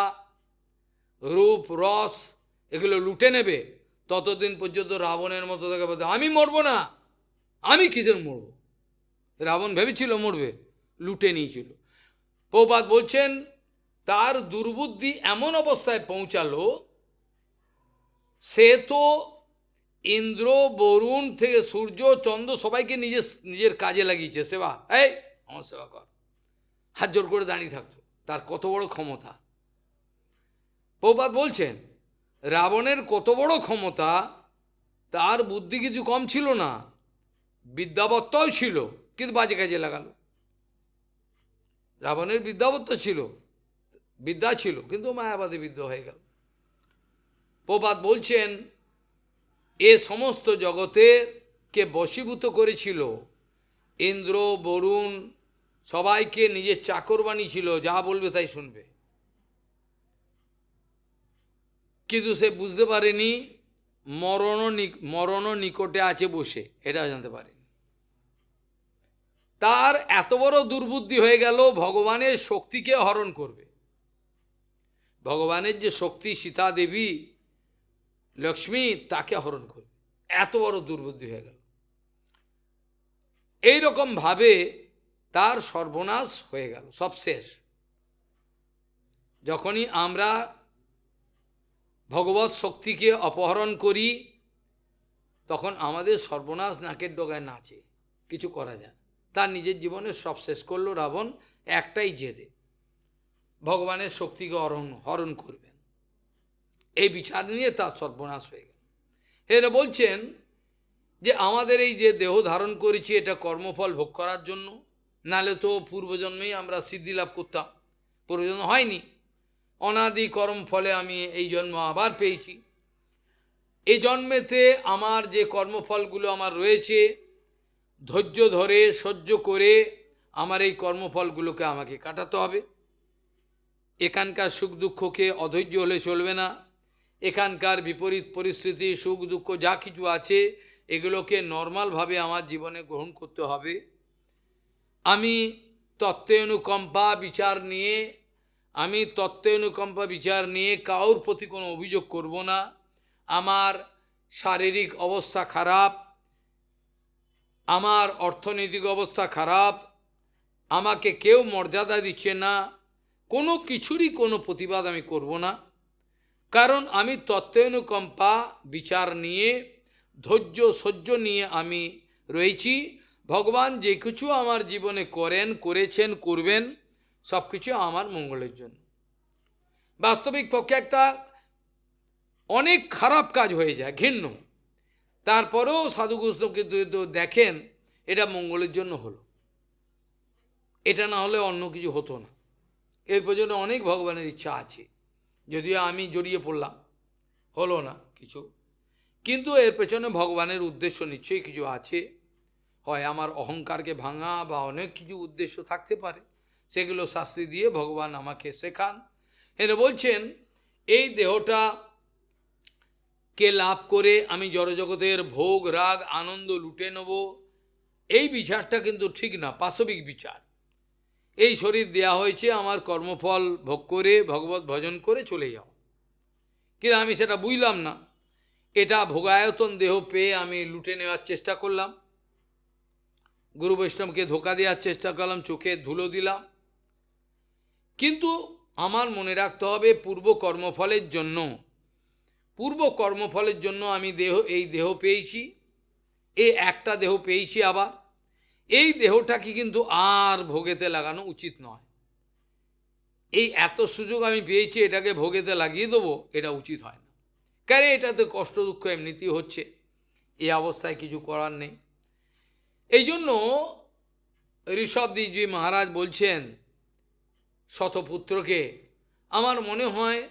রূপ রস এগুলো লুটে নেবে, ততদিন পর্যন্ত রাবণের মতো তাকে বলতে আমি মরব না। আমি কিসের মরব? রাবণ ভেবেছিল মরবে, লুটে নিয়েছিল। প্রভুপাদ বলছেন তার দুর্বুদ্ধি এমন অবস্থায় পৌঁছালো, সে তো ইন্দ্র বরুণ থেকে সূর্য চন্দ্র সবাইকে নিজের কাজে লাগিয়েছে, সেবা, এই আমার সেবা কর, হাত জোর করে দাঁড়িয়ে থাকতো। তার কত বড় ক্ষমতা! প্রভুপাদ বলছেন রাবণের কত বড় ক্ষমতা, তার বুদ্ধি কিছু কম ছিল না, বিদ্যাবত্তাও ছিল, কিন্তু বাজে কাজে লাগালো। রাবণের বিদ্যাবত্তা ছিল, বিদ্যা ছিল, কিন্তু মায়াবাদী বিদ্যা হয়ে গেল। প্রভুপাদ বলছেন এ সমস্ত জগতেরকে বশীভূত করেছিল ইন্দ্র বরুণ, সবাইকে নিজের চাকর বানিয়েছিল, যা বলবে তাই শুনবে। কিন্তু সে বুঝতে পারেনি মরণ নিকটে আছে বসে, এটা জানতে পারেনি। তার এত বড় দুর্বুদ্ধি হয়ে গেল, ভগবানের শক্তিকে হরণ করবে। ভগবানের যে শক্তি, সীতা দেবী লক্ষ্মী, তাকে হরণ করবে, এত বড় দুর্বুদ্ধি হয়ে গেল। এইরকম ভাবে তার সর্বনাশ হয়ে গেল, সব শেষ। যখনই আমরা ভগবৎ শক্তিকে অপহরণ করি, তখন আমাদের সর্বনাশ নাকের ডগায় নাচে, কিছু করা যায়। তার নিজের জীবনে সব শেষ করলো রাবণ, একটাই জেদে, ভগবানের শক্তিকে হরণ করবেন, এই বিচার নিয়ে তার সর্বনাশ হয়ে গেল। এরা বলছেন যে আমাদের এই যে দেহ ধারণ করেছি, এটা কর্মফল ভোগ করার জন্য, নালে তো পূর্বজন্মেই আমরা সিদ্ধি লাভ করতাম, পূর্বজন্ম হয়নি, অনাদি কর্ম ফলে আমি এই জন্ম আবার পেয়েছি। এই জন্মেতে আমার যে কর্মফলগুলো আমার রয়েছে, ধৈর্য ধরে সহ্য করে আমার এই কর্মফলগুলোকে আমাকে কাটাতে হবে। এখানকার সুখ দুঃখকে অধৈর্য হলে চলবে না। এখানকার বিপরীত পরিস্থিতি, সুখ দুঃখ যা কিছু আছে, এগুলোকে নর্মালভাবে আমার জীবনে গ্রহণ করতে হবে। আমি তত্ত্বানুকম্পা বিচার নিয়ে কারোর প্রতি কোনো অভিযোগ করব না। আমার শারীরিক অবস্থা খারাপ, আমার অর্থনৈতিক অবস্থা খারাপ, আমাকে কেউ মর্যাদা দিচ্ছে না, কোনো কিছুরই কোনো প্রতিবাদ আমি করব না। কারণ আমি তত্ত্বানুকম্পা বিচার নিয়ে, ধৈর্য সহ্য নিয়ে আমি রয়েছি। ভগবান যে কিছু আমার জীবনে করেছেন, করবেন, সব কিছু আমার মঙ্গলের জন্য। বাস্তবিক পক্ষে একটা অনেক খারাপ কাজ হয়ে যায়, ঘৃণ্য, তারপরেও সাধু বৈষ্ণবকে দেখেন এটা মঙ্গলের জন্য হলো, এটা না হলে অন্য কিছু হতো না। এর পেছনে অনেক ভগবানের ইচ্ছা আছে, যদিও আমি জড়িয়ে পড়লাম, হলো না কিছু, কিন্তু এর পেছনে ভগবানের উদ্দেশ্য নিশ্চয়ই কিছু আছে। হয় আমার অহংকারকে ভাঙা বা অনেক কিছু উদ্দেশ্য থাকতে পারে, সেগুলো শাস্তি দিয়ে ভগবান আমাকে শেখান। এরা বলছেন এই দেহটা কে লাভ করে আমি জড়জগতের ভোগ রাগ আনন্দ লুটে নেব, এই বিচারটা কিন্তু ঠিক না, পাশবিক বিচার। এই শরীর দেয়া হয়েছে আমার কর্মফল ভোগ করে ভগবত ভজন করে চলে যাও, কিন্তু আমি সেটা বুঝলাম না। এটা ভোগায়তন দেহ পেয়ে আমি লুটে নেওয়ার চেষ্টা করলাম, গুরু বৈষ্ণবকে ধোকা দেওয়ার চেষ্টা করলাম, চোখে ধুলো দিলাম। কিন্তু আমার মনে রাখতে হবে পূর্ব কর্মফলের জন্য আমি এই দেহ পেয়েছি, এই একটা দেহ পেয়েছি। আবার এই দেহটাকে কিন্তু আর ভোগেতে লাগানো উচিত নয়। এই এত সুযোগ আমি পেয়েছি, এটাকে ভোগেতে লাগিয়ে দেবো, এটা উচিত হয় না। কারণ এটাতে কষ্ট দুঃখ এমনিতেই হচ্ছে, এই অবস্থায় কিছু করার নেই। এই জন্য ঋষভদেবজি মহারাজ বলছেন শতপুত্রকে, আমার মনে হয়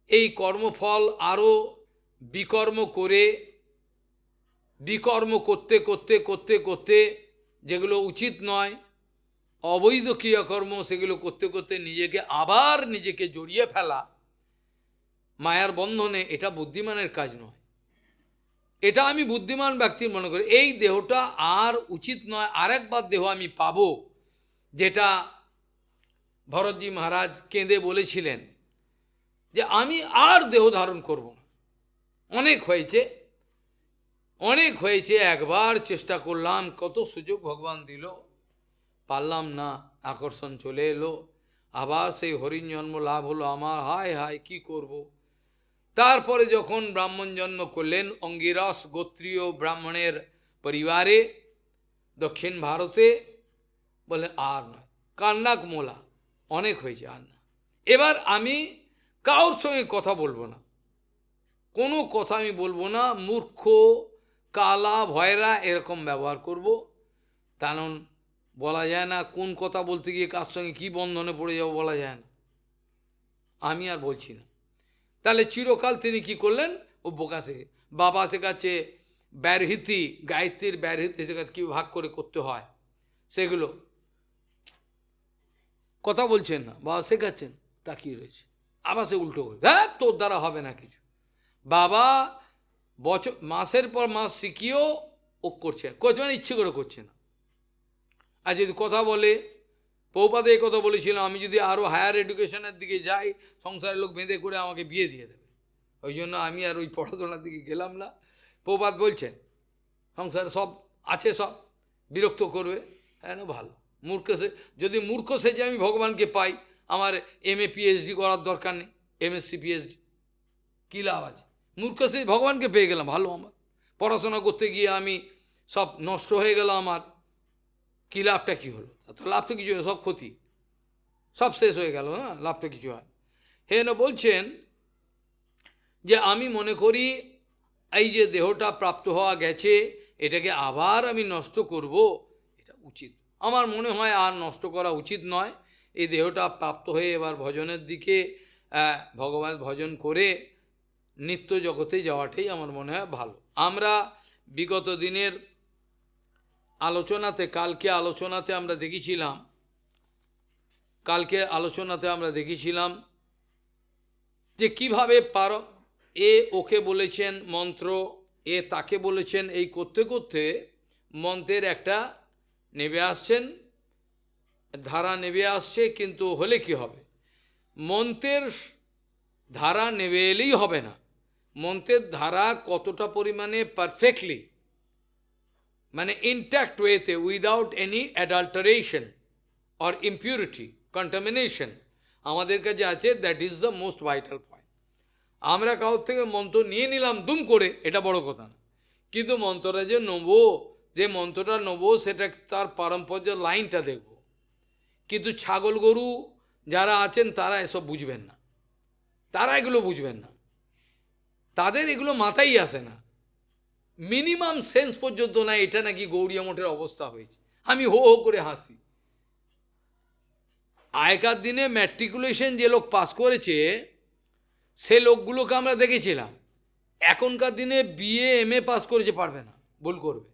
এই কর্মফল আরও বিকর্ম করতে যেগুলো উচিত নয়, অবৈধ ক্রিয়াকর্ম, সেগুলো করতে নিজেকে জড়িয়ে ফেলা মায়ার বন্ধনে, এটা বুদ্ধিমানের কাজ নয়। এটা আমি বুদ্ধিমান ব্যক্তির মনে করি। এই দেহটা আর উচিত নয়, আরেকবার দেহ আমি পাবো, যেটা ভরতজি মহারাজ কেঁদে বলেছিলেন যে আমি আর দেহ ধারণ করব না, অনেক হয়েছে, একবার চেষ্টা করলাম, কত সুযোগ ভগবান দিল, পারলাম না, আকর্ষণ চলে এলো, আবার সেই হরিণ জন্ম লাভ হলো আমার, হায় হায় কি করব। তারপরে যখন ব্রাহ্মণ জন্ম করলেন, অঙ্গিরস গোত্রীয় ব্রাহ্মণের পরিবারে দক্ষিণ ভারতে, বলে আর নয়, কান্নাক মোলা, অনেক হয়েছে, আর না। এবার আমি কারোর সঙ্গে কথা বলবো না, কোনো কথা আমি বলবো না, মূর্খ কালা ভয়রা এরকম ব্যবহার করব। কারণ বলা যায় না কোন কথা বলতে গিয়ে কার সঙ্গে কী বন্ধনে পড়ে যাবো, বলা যায় না। আমি আর বলছি না। তাহলে চিরকাল তিনি কি করলেন, ও বোকা শেখে, বাবা শেখাচ্ছে ব্যারহিতি, গায়ত্রীর ব্যারহিতি শেখাচ্ছে, কী ভাগ করে করতে হয়, সেগুলো কথা বলছেন না, বাবা শেখাচ্ছেন, তাকিয়ে রয়েছে। আবার সে উল্টো করে, হ্যাঁ তোর দ্বারা হবে না কিছু। বাবা মাসের পর মাস শিখিয়েও ও করছে মানে ইচ্ছে করে করছে না। আর যদি কথা বলে, পৌপাতে এই কথা বলেছিলাম, আমি যদি আরও হায়ার এডুকেশনের দিকে যাই, সংসারের লোক বেঁধে করে আমাকে বিয়ে দিয়ে দেবে, ওই জন্য আমি আর ওই পড়াশোনার দিকে গেলাম না। পৌপাত বলছেন সংসারে সব আছে, সব বিরক্ত করবে, হ্যাঁ না, ভালো যদি মূর্খ সেজে আমি ভগবানকে পাই, আমার MA PhD করার দরকার নেই, MSc PhD কী লাভ আছে? মূর্খ সে ভগবানকে পেয়ে গেলাম, ভালো। আমার পড়াশোনা করতে গিয়ে আমি সব নষ্ট হয়ে গেল, আমার কী লাভটা কী হলো? তো লাভ তো কিছু, সব ক্ষতি, সব শেষ হয়ে গেল না, লাভটা কিছু হয়। হেন বলছেন যে আমি মনে করি এই যে দেহটা প্রাপ্ত হওয়া গেছে, এটাকে আবার আমি নষ্ট করব, এটা উচিত আমার মনে হয় আর নষ্ট করা উচিত নয়। এই দেহটা প্রাপ্ত হয়ে এবার ভজনের দিকে, ভগবান ভজন করে নিত্য জগতে যাওয়াটাই আমার মনে হয় ভালো। আমরা বিগত দিনের কালকে আলোচনাতে আমরা দেখেছিলাম যে কিভাবে ওকে বলেছেন মন্ত্র, তাকে বলেছেন এই করতে করতে মন্ত্রের একটা নেমে আসছেন, ধারা নেমে আসছে, কিন্তু হলে কি হবে, মন্ত্রের ধারা নেমে এলেই হবে না, মন্ত্রের ধারা কতটা পরিমাণে পারফেক্টলি মানে ইনট্যাক্ট ওয়েতে without any adulteration or impurity contamination আমাদের কাছে আছে, that is the most vital point. আমরা কারোর থেকে মন্ত্র নিয়ে নিলাম দুম করে, এটা বড় কথা না, কিন্তু মন্ত্রটা যে নেবো, যে মন্ত্রটা নেবো সেটা তার পারম্পর্য লাইনটা দেখব। কিন্তু ছাগল গরু যারা আছেন তারা এসব বুঝবেন না, তারা এগুলো বুঝবেন না, তাদের এগুলো মাথায় আসে না, মিনিমাম সেন্স পর্যন্ত না এটা নাকি গৌড়িয়া মঠের অবস্থা হয়েছে। আমি হো হো করে হাসি। আগেকার দিনে ম্যাট্রিকুলেশন যে লোক পাস করেছে সে লোকগুলোকে আমরা দেখেছিলাম, এখনকার দিনে বিএ এমএ পাস করেছে পারবে না, ভুল করবে,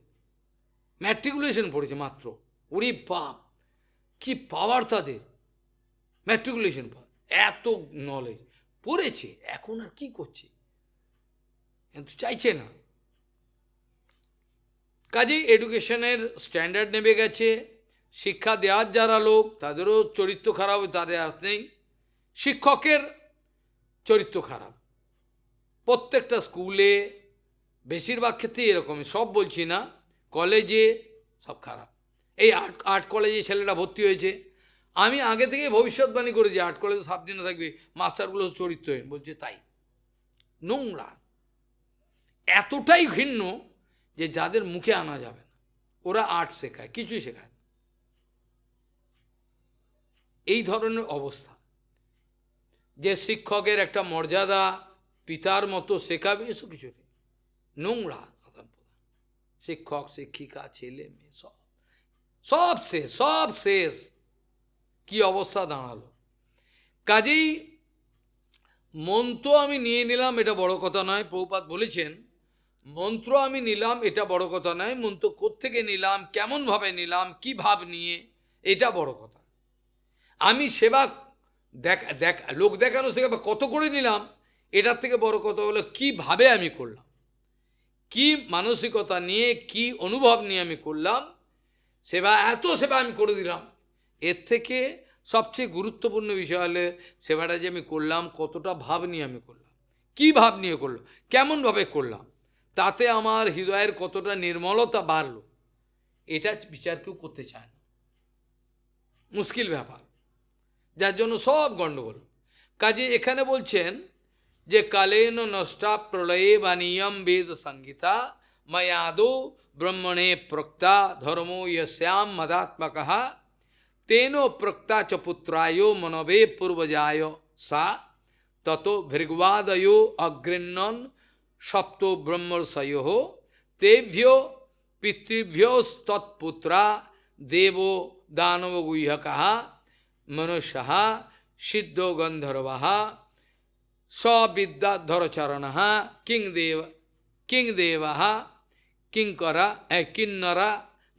ম্যাট্রিকুলেশন পড়েছে মাত্র, ওরে বাপ কি পাওয়ার তাদের, ম্যাট্রিকুলেশন এত নলেজ পড়েছে, এখন আর কি করছে, কিন্তু চাইছে না। কাজেই এডুকেশনের স্ট্যান্ডার্ড নেমে গেছে, শিক্ষা দেওয়ার যারা লোক তাদেরও চরিত্র খারাপ, তাদের আর নেই, শিক্ষকের চরিত্র খারাপ, প্রত্যেকটা স্কুলে বেশিরভাগ ক্ষেত্রেই এরকমই, সব বলছি না, কলেজে সব খারাপ। এই আর্ট কলেজে ছেলেটা ভর্তি হয়েছে, আমি আগে থেকে ভবিষ্যৎবাণী করেছি আর্ট কলেজে সাবধানে থাকবে, মাস্টারগুলো চরিত্রহীন, বলছে তাই, নোংরা, এতটাই ঘৃণ্য যে যাদের মুখে আনা যাবে না, ওরা আর্ট শেখায়, কিছুই শেখায়, এই ধরনের অবস্থা। যে শিক্ষকের একটা মর্যাদা পিতার মতো শেখাবে, এসব কিছু নেই, নোংরা আদান প্রদান, শিক্ষক শিক্ষিকা ছেলে মেয়ে সব সব শেষ, সব শেষ, কি অবস্থা দাঁড়ালো। কাজেই মন্ত্র আমি নিয়ে নিলাম এটা বড় কথা নয়, প্রভুপাদ বলেছেন মন্ত্র আমি নিলাম এটা বড় কথা নয়, মন্ত্র কোত্থেকে নিলাম, কেমনভাবে নিলাম, কি ভাব নিয়ে, এটা বড় কথা। আমি সেবা লোক দেখানো সেবা কত করে নিলাম, এটার থেকে বড় কথা হলো কীভাবে আমি করলাম, কি মানসিকতা নিয়ে, কি অনুভব নিয়ে আমি করলাম, সেবা এত সেবা আমি করে দিলাম। এর থেকে সবচেয়ে গুরুত্বপূর্ণ বিষয় হলে সেবাটা যে আমি করলাম কতটা ভাব নিয়ে আমি করলাম, কি ভাব নিয়ে করলাম, কেমনভাবে করলাম, তাতে আমার হৃদয়ের কতটা নির্মলতা বাড়লো, এটা বিচার কেউ করতে চায় না, মুশকিল ব্যাপার, যার জন্য সব গণ্ডগোল। কাজে এখানে বলছেন যে কালেন নষ্টা প্রলয়ে বানিয়ম বেদ সংগীতা ময়াদো ব্রহ্মণে প্রক্তা ধর্মো यस्याम मदात्मकः तेनो प्रक्ता च पुत्रायो मनवे पूर्वजाय सा ततो भृगवादयो अग्रिन्नन सप्तो ब्रह्मर्षयो तेभ्यो पितृभ्योस्तत्पुत्रा देवो दानव गुह्यकः मनुष्यः सिद्धो गंधर्वः सविद्याधरचरणः किंगदेवः किंकर किन्नर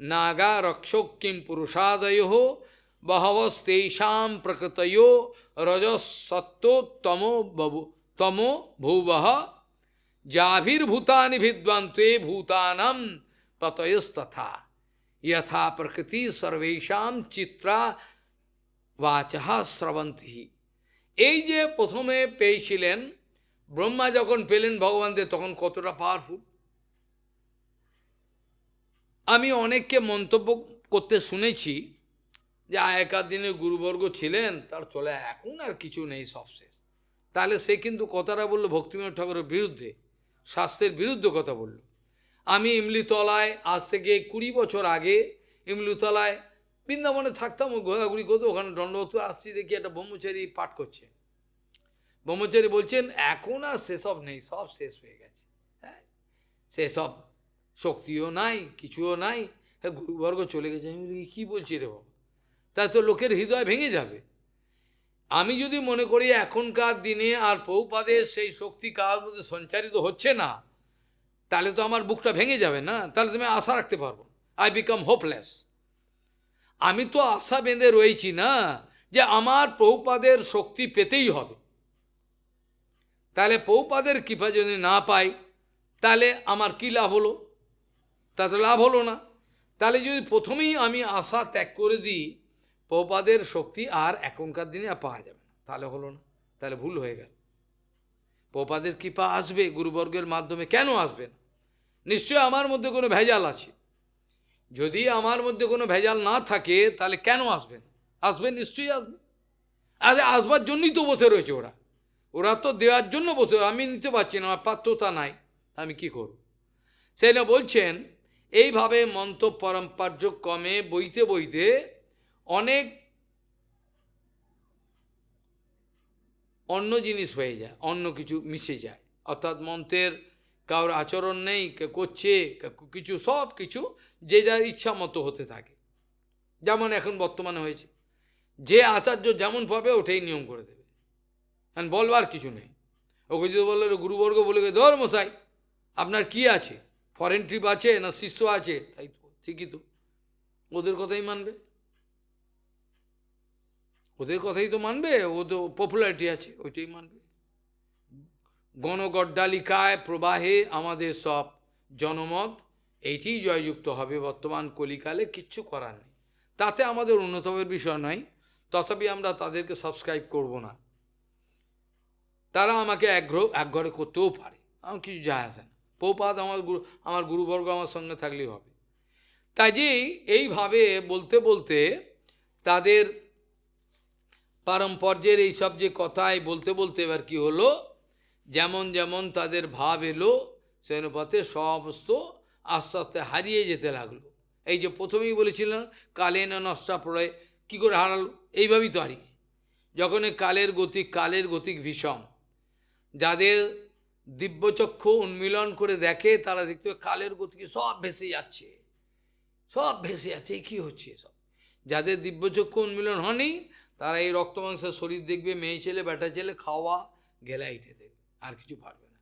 नागा रक्षो किं पुरुषादयो बहवस्तेषां प्रकृतयो रजसत्तो तमो भुवः जाभिर्भूतानि विद्वान्ते भूतानां ततयस्तथा यथा प्रकृति सर्वेषां चित्रा वाचः स्रवन्ति। এই যে প্রথমে পেয়েছিলেন ব্রহ্মা, যখন পেলেন ভগবানদের তখন কতটা পাওয়ারফুল। আমি অনেককে মন্তব্য করতে শুনেছি যে আগেকার দিনে গুরুবর্গ ছিলেন, তার চলে এখন আর কিছু নেই, সব শেষ। তাহলে সে কিন্তু কথাটা বললো ভক্তিবিনোদ ঠাকুরের বিরুদ্ধে, শাস্ত্রের বিরুদ্ধে কথা বলল। আমি ইমলিতলায় আজ থেকে 20 বছর আগে ইমলিতলায় বৃন্দাবনে থাকতাম, ও ঘোরাঘুরি করতো, ওখানে দণ্ডবত আসছি, দেখি একটা ব্রহ্মচারী পাঠ করছে। ব্রহ্মচারী বলছেন এখন আর সেসব নেই, সব শেষ হয়ে গেছে, হ্যাঁ সেসব শক্তিও নাই, কিছুও নাই, হ্যাঁ গুরুবর্গ চলে গেছে। আমি বলি কী বলছি রে বাবা, তাই তো লোকের হৃদয় ভেঙে যাবে। আমি যদি মনে করি এখনকার দিনে আর প্রভুপাদের সেই শক্তি কার মধ্যে সঞ্চারিত হচ্ছে না, তাহলে তো আমার বুকটা ভেঙে যাবে না, তাহলে তুমি আশা রাখতে পারবো, আই বিকাম হোপলেস। আমি তো আশা বেঁধে রয়েছি না যে আমার প্রভুপাদের শক্তি পেতেই হবে, তাহলে প্রভুপাদের কৃপা যদি না পাই তাহলে আমার কি লাভ হলো? তাতে লাভ হলো না। তাহলে যদি প্রথমেই আমি আশা ত্যাগ করে দিই, প্রভুপাদের শক্তি আর এখনকার দিনে আর পাওয়া যাবে না, তাহলে হলো না, তাহলে ভুল হয়ে গেল। প্রভুপাদের কৃপা আসবে গুরুবর্গের মাধ্যমে, কেন আসবে না? নিশ্চয় আমার মধ্যে কোনো ভেজাল আছে। যদি আমার মধ্যে কোনো ভেজাল না থাকে তাহলে কেন আসবেন? আসবেন, নিশ্চয়ই আসবে। আরে আসবার জন্যই তো বসে রয়েছে ওরা। ওরা তো দেওয়ার জন্য বসে, আমি নিতে পারছি না, আমার পাত্রতা নাই, আমি কি করব? সেই না বলছেন, এইভাবে মন্ত্র পারম্পর্য ক্রমে বইতে বইতে অনেক অন্য জিনিস হয়ে যায়, অন্য কিছু মিশে যায়। অর্থাৎ মন্ত্রের কারোর আচরণ নেই, করছে কিছু, সব কিছু যে যার ইচ্ছা মতো হতে থাকে। যেমন এখন বর্তমানে হয়েছে, যে আচার্য যেমন পাবে ওটাই নিয়ম করে দেবে, এখন বলবার কিছু নেই। ওকে যদি বললো গুরুবর্গ বলে গে, ধর মশাই আপনার কি আছে, ফরেন ট্রিপ আছে না শিষ্য আছে, তাই তো ঠিকই তো, ওদের কথাই মানবে, ওদের কথাই তো মানবে, ও তো পপুলারিটি আছে, ওইটাই মানবে। গণগড্ডালিকায় প্রবাহে আমাদের সব জনমত এইটি জয়যুক্ত হবে বর্তমান কলিকালে, কিচ্ছু করার নেই। তাতে আমাদের উন্নতমের বিষয় নয়, তথাপি আমরা তাদেরকে সাবস্ক্রাইব করব না। তারা আমাকে একঘরে করতেও পারে, আমার কিছু যায় আসে না। প্রভুপাদ আমার গুরুবর্গ আমার সঙ্গে থাকলেই হবে। তাই যে এইভাবে বলতে বলতে তাদের পারম্পর্যের এইসব যে কথাই বলতে বলতে এবার কি হলো, যেমন যেমন তাদের ভাব এলো সেই অনুপাতে সমস্ত আস্তে আস্তে হারিয়ে যেতে লাগলো। এই যে প্রথমেই বলেছিলাম কালে না নষ্টা প্রলয়, কী করে হারালো? এইভাবেই তো হারিয়ে, যখন কালের গতিক ভীষণ, যাদের দিব্যচক্ষু উন্মিলন করে দেখে তারা দেখতে কালের গতিকে সব ভেসে যাচ্ছে, সব ভেসে যাচ্ছে, কী হচ্ছে সব। যাদের দিব্যচক্ষু উন্মিলন হয়নি তারা এই রক্তমাংসের শরীর দেখবে, মেয়ে ছেলে বেটা ছেলে খাওয়া গেলা ইটে দেখবে, আর কিছু পারবে না।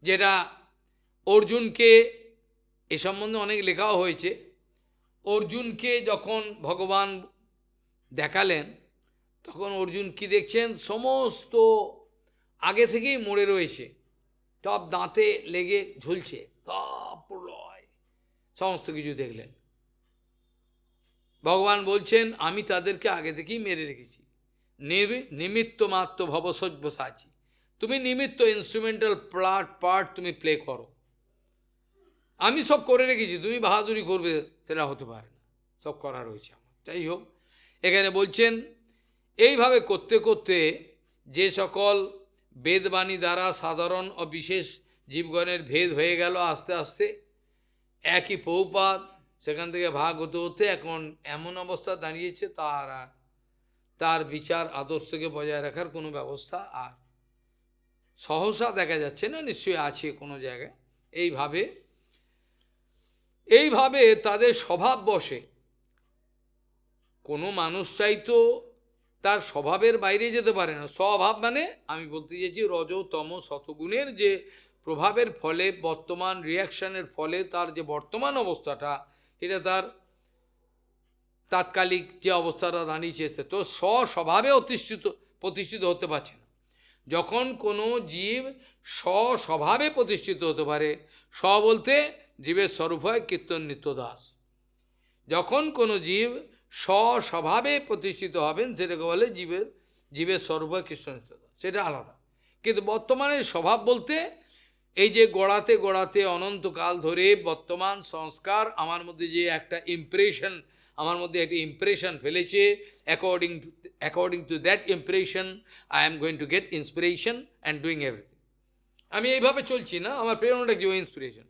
যেটা অর্জুনকে এ সম্বন্ধে অনেক লেখাও হয়েছে। অর্জুনকে যখন ভগবান দেখালেন তখন অর্জুন কি দেখছেন, সমস্ত আগে থেকেই মরে রয়েছে, সব দাঁতে লেগে ঝুলছে, সব প্রলয়, সমস্ত কিছু দেখলেন। ভগবান বলছেন আমি তাদেরকে আগে থেকেই মেরে রেখেছি, নিমিত্ত মাত্র ভবসব্যসাচী, তুমি নিমিত্ত, ইনস্ট্রুমেন্টাল পার্ট তুমি প্লে করো, আমি সব করে রেখেছি, তুমি বাহাদুরি করবে সেটা হতে পারে না, সব করা রয়েছে আমার। যাই হোক, এখানে বলছেন এইভাবে করতে করতে যে সকল বেদবাণী দ্বারা সাধারণ ও বিশেষ জীবগণের ভেদ হয়ে গেল আস্তে আস্তে, একই প্রভুপাদ সেখান থেকে ভাগ হতে হতে এখন এমন অবস্থা দাঁড়িয়েছে তার বিচার আদর্শকে বজায় রাখার কোনো ব্যবস্থা আর সহসা দেখা যাচ্ছে না, নিশ্চয়ই আছে কোনো জায়গায়। এইভাবে তাদের স্বভাব বসে, কোনো মানুষ চাইতো তার স্বভাবের বাইরে যেতে পারে না। স্বভাব মানে আমি বলতে চাইছি রজ তম শতগুণের যে প্রভাবের ফলে, বর্তমান রিয়াকশানের ফলে তার যে বর্তমান অবস্থাটা, এটা তার তাৎকালিক যে অবস্থাটা দাঁড়িয়েছে, তো স্বস্বভাবে প্রতিষ্ঠিত হতে পারছে না। যখন কোনো জীব স্বস্বভাবে প্রতিষ্ঠিত হতে পারে, বলতে জীবের স্বরূপ হয় কীর্তন নিত্য দাস। যখন কোনো জীব স্বস্বভাবে প্রতিষ্ঠিত হবেন সেটাকে বলে জীবের স্বরূপ হয় কৃষ্ণ নিত্য দাস, সেটা আলাদা। কিন্তু বর্তমানে স্বভাব বলতে এই যে গড়াতে গড়াতে অনন্তকাল ধরে বর্তমান সংস্কার আমার মধ্যে যে একটা ইমপ্রেশন ফেলেছে, according to that impression I am going to get inspiration and doing everything. আমি এইভাবে চলছি না, আমার প্রেরণাটা কি? ইন্সপিরেশন,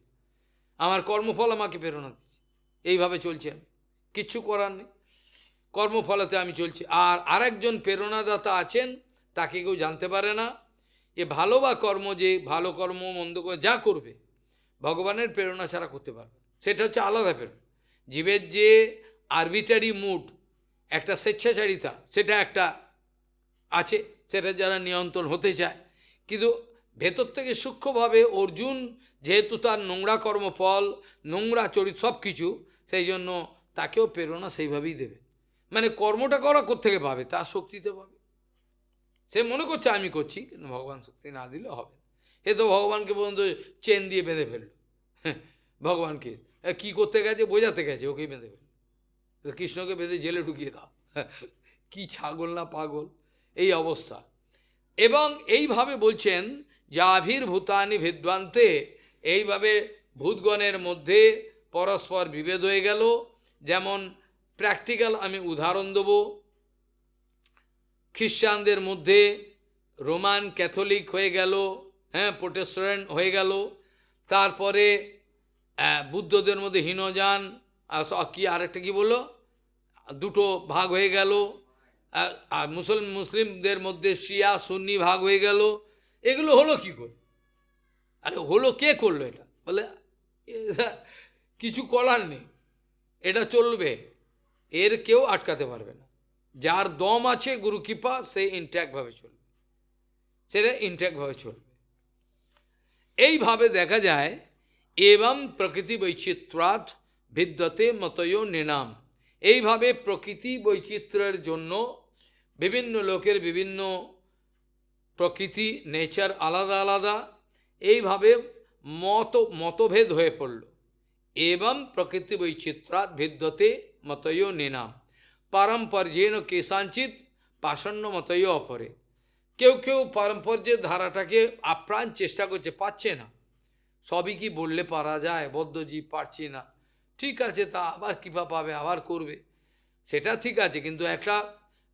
আমার কর্মফল আমাকে প্রেরণা দিচ্ছে, এইভাবে চলছে, আমি কিচ্ছু করার নেই, কর্মফলতে আমি চলছি। আর আরেকজন প্রেরণাদাতা আছেন, তাকে কেউ জানতে পারে না। এ ভালো বা কর্ম, যে ভালো কর্ম মন্দ করে যা করবে ভগবানের প্রেরণা ছাড়া করতে পারবে, সেটা হচ্ছে আলাদা প্রেরণা। জীবের যে আরবিটারি মুড, একটা স্বেচ্ছাচারিতা, সেটা একটা আছে, সেটা যারা নিয়ন্ত্রণ হতে চায়। কিন্তু ভেতর থেকে সূক্ষ্মভাবে অর্জুন যেহেতু তার নোংরা কর্মফল, নোংরা চরিত্র সব কিছু, সেই জন্য তাকেও প্রেরণা সেইভাবেই দেবে। মানে কর্মটা করা কোত্থেকে পাবে? তার শক্তিতে পাবে। সে মনে করছে আমি করছি, কিন্তু ভগবান শক্তি না দিলে হবে। এ তো ভগবানকে পর্যন্ত চেন দিয়ে বেঁধে ফেলল, ভগবানকে কি করতে গেছে, বোঝাতে গেছে, ওকেই বেঁধে ফেলল। কৃষ্ণকে বেঁধে জেলে ঢুকিয়ে দাও, কি ছাগল না পাগল, এই অবস্থা। এবং এইভাবে বলছেন যাভির ভূতানি ভিদ্বান্তে, এইভাবে ভূতগণের মধ্যে পরস্পর বিভেদ হয়ে গেল। যেমন প্র্যাকটিক্যাল আমি উদাহরণ দেব, খ্রিস্টানদের মধ্যে রোমান ক্যাথলিক হয়ে গেল, হ্যাঁ, প্রোটেস্ট্যান্ট হয়ে গেল, তারপরে বুদ্ধদের মধ্যে হীনযান, কি আরেকটা কি বললো, দুটো ভাগ হয়ে গেল, আর মুসলিমদের মধ্যে শিয়া সুন্নি ভাগ হয়ে গেল। এগুলো হলো কি করে? আরে হলো, কে করলো এটা? বলে কিছু করার নেই, এটা চলবে, এর কেউ আটকাতে পারবে না। যার দম আছে গুরু কৃপা, সে ইনট্যাক্টভাবে চলবে, সেটা ইনট্যাক্টভাবে চলবে। এইভাবে দেখা যায় এবং প্রকৃতি বৈচিত্র্যাৎ ভিদ্যতে মতয়ো নিনাম। এইভাবে প্রকৃতি বৈচিত্র্যের জন্য বিভিন্ন লোকের বিভিন্ন প্রকৃতি, নেচার আলাদা আলাদা, এইভাবে মতভেদ হয়ে পড়ল। এবং প্রকৃতি বৈচিত্র্যাৎ ভিদ্যতে মতয়ো নিনাম পারম্পর্যেন কেশাঞ্চিত পাষণ্য মতয়ো অপরে। কেউ কেউ পারম্পর্যের ধারাটাকে আপ্রাণ চেষ্টা করছে, পাচ্ছে না। সবই কি বললে পারা যায়? বদ্ধজীব, পারছি না। ঠিক আছে, তা আবার কৃপা পাবে, আবার করবে, সেটা ঠিক আছে, কিন্তু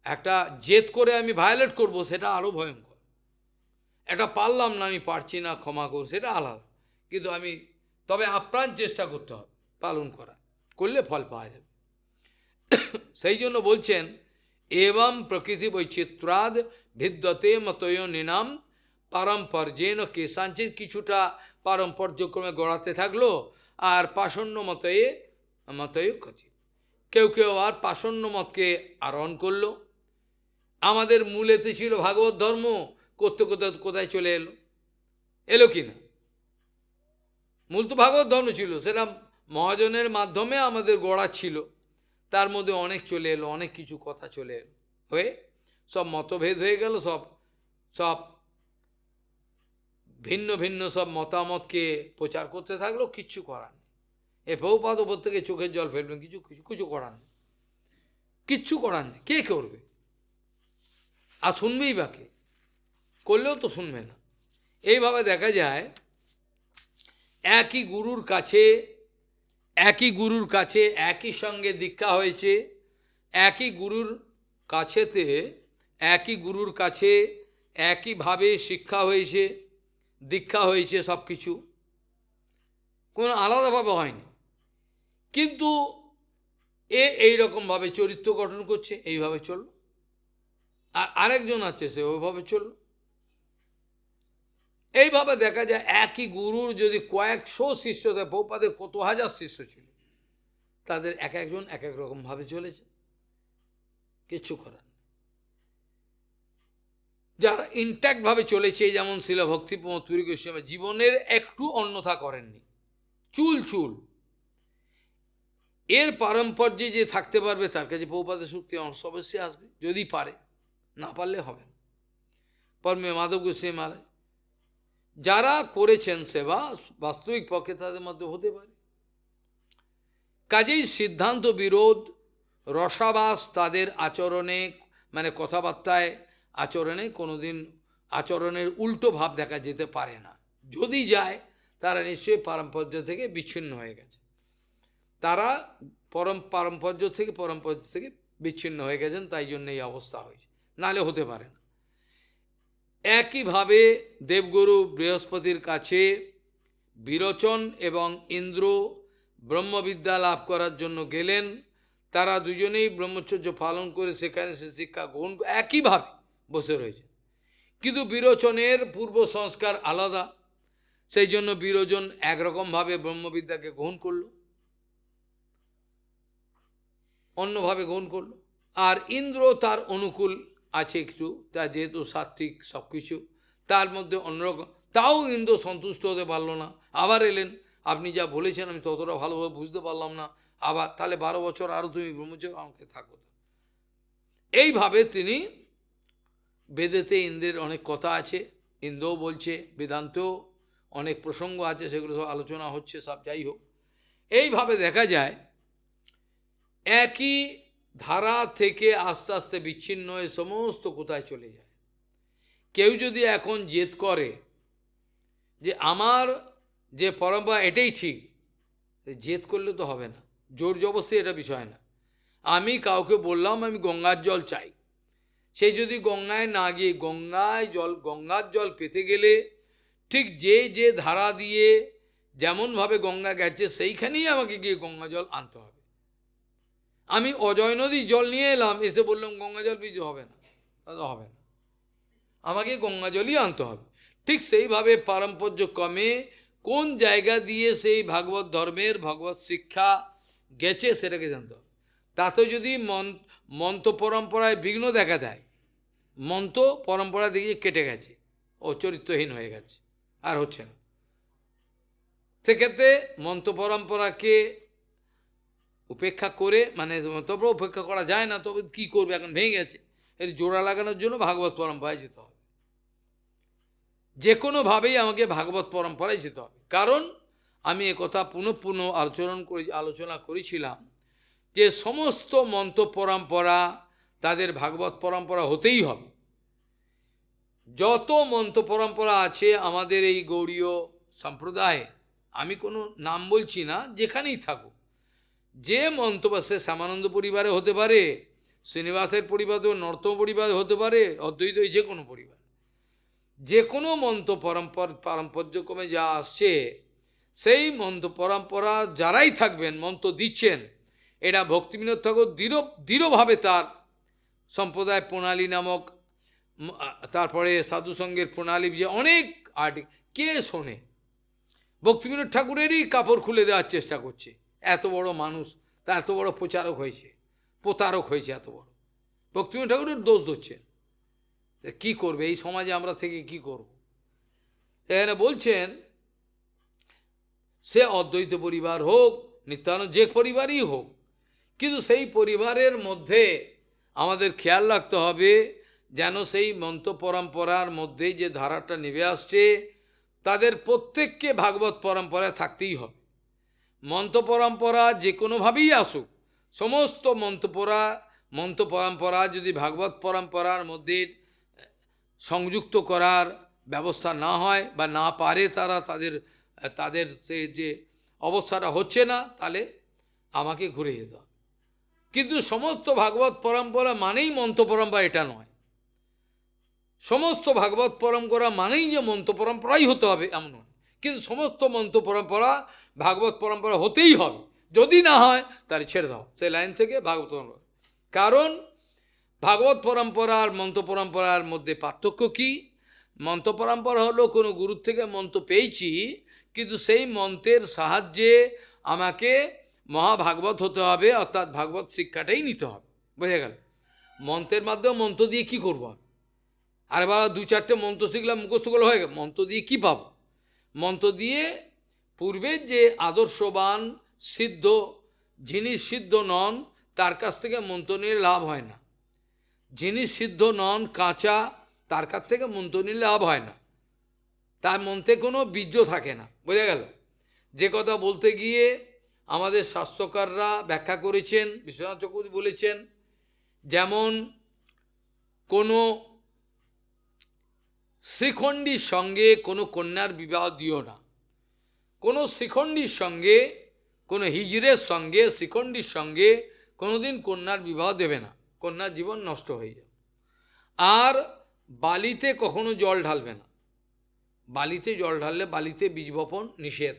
একটা জেদ করে আমি ভায়োলেট করব, সেটা আরও ভয়ঙ্কর। এটা পারলাম না, আমি পারছি না, ক্ষমা করব, সেটা আলাদা। কিন্তু তবে আপ্রাণ চেষ্টা করতে হবে পালন করা, করলে ফল পাওয়া যাবে। সেই জন্য বলছেন এবং প্রকৃতি বৈচিত্র্যাদ ভিদ্যতে মতয়ো নিনাম পারম্পর্যেন কেশাঞ্চিত, কিছুটা পারম্পর্যক্রমে গড়াতে থাকলো, আর পাষণ্য মতয়ে খচিত, কেউ কেউ আর পাষণ্য মতকে আরোহণ করলো। আমাদের মূলেতে ছিল ভাগবত ধর্ম, করতে করতে কোথায় চলে এলো কি না? মূল তো ভাগবত ধর্ম ছিল, সেটা মহাজনের মাধ্যমে আমাদের গড়া ছিল, তার মধ্যে অনেক চলে এলো, অনেক কিছু কথা চলে এলো, হয়ে সব মতভেদ হয়ে গেল, সব ভিন্ন ভিন্ন সব মতামতকে প্রচার করতে থাকলো। কিচ্ছু করার নেই, এ বহুপাত ওপর থেকে চোখের জল ফেলবেন, কিছু করার নেই, কিচ্ছু করার নেই। কে করবে? আর শুনবেই বা কে? করলেও তো শুনবে না। এইভাবে দেখা যায় একই গুরুর কাছে একই সঙ্গে দীক্ষা হয়েছে, একই গুরুর কাছে একইভাবে শিক্ষা হয়েছে, দীক্ষা হয়েছে, সব কিছু কোনো আলাদাভাবে হয়নি, কিন্তু এইরকমভাবে চরিত্র গঠন করছে, এইভাবে চলল। আর আরেকজন আছে, সে ওইভাবে চলল। এইভাবে দেখা যায় একই গুরুর যদি কয়েকশো শিষ্য থাকে, বহুপাদের কত হাজার শিষ্য ছিল, তাদের এক একজন এক এক রকমভাবে চলেছে, কিচ্ছু করার। যারা ইনট্যাক্টভাবে চলেছে, যেমন শিল ভক্তিপ্রমোদ পুরী গোস্বামী, জীবনের একটু অন্যথা করেননি, চুল এর পারম্পর্যে যে থাকতে পারবে, তার কাছে বহুপাদের শক্তি অবশ্যই আসবে, যদি পারে, না পারলে হবে না। পরমে মাধব গোস্বামী মালায় যারা করেছেন সেবা, বাস্তবিক পক্ষে তাদের মধ্যে হতে পারে। কাজেই সিদ্ধান্ত বিরোধ, রসাবাস তাদের আচরণে, মানে কথাবার্তায়, আচরণে কোনোদিন আচরণের উল্টো ভাব দেখা যেতে পারে না। যদি যায়, তারা নিশ্চয়ই পারম্পর্য থেকে বিচ্ছিন্ন হয়ে গেছে, তারা পারম্পর্য থেকে বিচ্ছিন্ন হয়ে গেছেন, তাই জন্য এই অবস্থা হয়েছে, নাহলে হতে পারে না। একইভাবে দেবগুরু বৃহস্পতির কাছে বিরোচন এবং ইন্দ্র ব্রহ্মবিদ্যা লাভ করার জন্য গেলেন, তারা দুজনেই ব্রহ্মচর্য পালন করে সেখানে সে শিক্ষা গ্রহণ একইভাবে বসে রয়েছে, কিন্তু বিরোচনের পূর্ব সংস্কার আলাদা, সেই জন্য বিরোচন একরকমভাবে ব্রহ্মবিদ্যাকে গ্রহণ করল, অন্যভাবে গ্রহণ করল। আর ইন্দ্র তার অনুকূল আছে একটু, তা যেহেতু সাত্ত্বিক সব কিছু, তার মধ্যে অন্যরকম, তাও ইন্দ্র সন্তুষ্ট হতে পারলো না, আবার এলেন, আপনি যা বলেছেন আমি ততটা ভালোভাবে বুঝতে পারলাম না, আবার তাহলে 12 বছর আরও তুমি ব্রহ্মচর্য আমাকে থাকো। এইভাবে তিনি, বেদেতে ইন্দ্রের অনেক কথা আছে, ইন্দ্রও বলছে, বেদান্তেও অনেক প্রসঙ্গ আছে, সেগুলো সব আলোচনা হচ্ছে, সব যাই হোক। এইভাবে দেখা যায় একই ধারা থেকে আস্তে আস্তে বিচ্ছিন্ন হয়ে সমস্ত কোথায় চলে যায়। কেউ যদি এখন জেদ করে যে আমার যে পরম্পরা এটাই ঠিক, জেদ করলে তো হবে না, জোর জবরদস্তি এটা বিষয় না। আমি কাউকে বললাম আমি গঙ্গার জল চাই, সেই যদি গঙ্গায় না গিয়ে গঙ্গার জল পেতে গেলে ঠিক যে যে ধারা দিয়ে যেমনভাবে গঙ্গা গেছে সেইখানেই আমাকে গিয়ে গঙ্গা জল আনতে হবে। আমি অজয় নদীর জল নিয়ে এলাম, এসে বললাম গঙ্গা জল পিছু হবে না, তা হবে না, আমাকে গঙ্গা জলই আনতে হবে। ঠিক সেইভাবে পারম্পর্যক্রমে কোন জায়গা দিয়ে সেই ভাগবত ধর্মের ভগবত শিক্ষা গেছে সেটাকে জানতে হবে। তাতে যদি মন্ত্র পরম্পরায় বিঘ্ন দেখা দেয়, মন্ত্র পরম্পরা দিয়ে কেটে গেছে, ও চরিত্রহীন হয়ে গেছে, আর হচ্ছে না, সেক্ষেত্রে মন্ত্র পরম্পরাকে উপেক্ষা করে, মানে মন্ত্র উপেক্ষা করা যায় না, তবে কী করবে, এখন ভেঙে গেছে, এর জোড়া লাগানোর জন্য ভাগবত পরম্পরায় যেতে হবে। যে কোনোভাবেই আমাকে ভাগবত পরম্পরায় যেতে হবে। কারণ আমি একথা পুনঃ পুনঃ আলোচনা করেছিলাম যে সমস্ত মন্ত্র পরম্পরা তাদের ভাগবত পরম্পরা হতেই হবে। যত মন্ত্র পরম্পরা আছে আমাদের এই গৌড়ীয় সম্প্রদায়ে, আমি কোনো নাম বলছি না, যেখানেই থাকুক, যে মন্ত্র সে শ্যামানন্দ পরিবারে হতে পারে, শ্রীনিবাসের পরিবারে, নর্তম পরিবারে হতে পারে, অদ্বৈত যে কোনো পরিবার, যে কোনো মন্ত্র পারম্পর্যক্রমে যা আসছে, সেই মন্ত্র পরম্পরা যারাই থাকবেন মন্ত্র দিচ্ছেন, এটা ভক্তিবিনোদ ঠাকুর দৃঢ়ভাবে তার সম্প্রদায় প্রণালী নামক, তারপরে সাধুসঙ্গের প্রণালী, যে অনেক কে শোনে, ভক্তিবিনোদ ঠাকুরেরই কাপড় খুলে দেওয়ার চেষ্টা করছে। এত বড় মানুষ, তা এত বড় প্রচারক হয়েছে, প্রতারক হয়েছে, এত বড় ভক্তিবিনোদ ঠাকুরের দোষ ধরছে। কি করবে এই সমাজে আমরা থেকে, কি করব? এখানে বলছেন সে অদ্বৈত পরিবার হোক, নিত্যানন্দ যে পরিবারই হোক, কিন্তু সেই পরিবারের মধ্যে আমাদের খেয়াল রাখতে হবে যেন সেই মন্ত্র পরম্পরার মধ্যে যে ধারাটা নেমে আসছে, তাদের প্রত্যেককে ভাগবত পরম্পরায় থাকতেই হবে। মন্ত্র পরম্পরা যে কোনোভাবেই আসুক, সমস্ত মন্ত্র পরম্পরা যদি ভাগবত পরম্পরার মধ্যে সংযুক্ত করার ব্যবস্থা না হয় বা না পারে তারা, তাদের যে অবস্থাটা হচ্ছে না, তাহলে আমাকে ঘুরে যেতে হবে। কিন্তু সমস্ত ভাগবত পরম্পরা মানেই মন্ত্র পরম্পরা এটা নয়, সমস্ত ভাগবত পরম্পরা মানেই যে মন্ত্র পরম্পরাই হতে হবে এমন নয়, কিন্তু সমস্ত মন্ত্র পরম্পরা ভাগবত পরম্পরা হতেই হবে, যদি না হয় তাহলে ছেড়ে দাও সেই লাইন থেকে ভাগবত পরম্পরা। কারণ ভাগবত পরম্পরা আর মন্ত্র পরম্পরার মধ্যে পার্থক্য কি? মন্ত্র পরম্পরা হলো কোনো গুরুর থেকে মন্ত্র পেয়েছি, কিন্তু সেই মন্ত্রের সাহায্যে আমাকে মহাভাগবত হতে হবে, অর্থাৎ ভাগবত শিক্ষাটাই নিতে হবে। বোঝা গেল? মন্ত্রের মাধ্যমে মন্ত্র দিয়ে কি করবো? আর এবার 2-4টে মন্ত্র শিখলাম, মুখস্থ করলে হয়ে গেল, মন্ত্র দিয়ে কি পাবো? মন্ত্র দিয়ে পূর্বের যে আদর্শবান সিদ্ধ, যিনি সিদ্ধ নন তার কাছ থেকে মন্ত্র নিয়ে লাভ হয় না, যিনি সিদ্ধ নন কাঁচা তার কাছ থেকে মন্ত্র নিয়ে লাভ হয় না, তার মন্ত্রে কোনো বীর্য থাকে না। বোঝা গেল? যে কথা বলতে গিয়ে আমাদের শাস্ত্রকাররা ব্যাখ্যা করেছেন, বিশ্বনাথ চক্রবর্তী বলেছেন, যেমন কোনো শ্রীখণ্ডীর সঙ্গে কোনো কন্যার বিবাহ দিও না, কোনো শ্রীখণ্ডীর সঙ্গে, কোনো হিজড়ের সঙ্গে, শ্রীখণ্ডীর সঙ্গে কোনোদিন কন্যার বিবাহ দেবে না, কন্যার জীবন নষ্ট হয়ে যাবে। আর বালিতে কখনো জল ঢালবে না, বালিতে জল ঢাললে বালিতে বীজ বপন নিষেধ,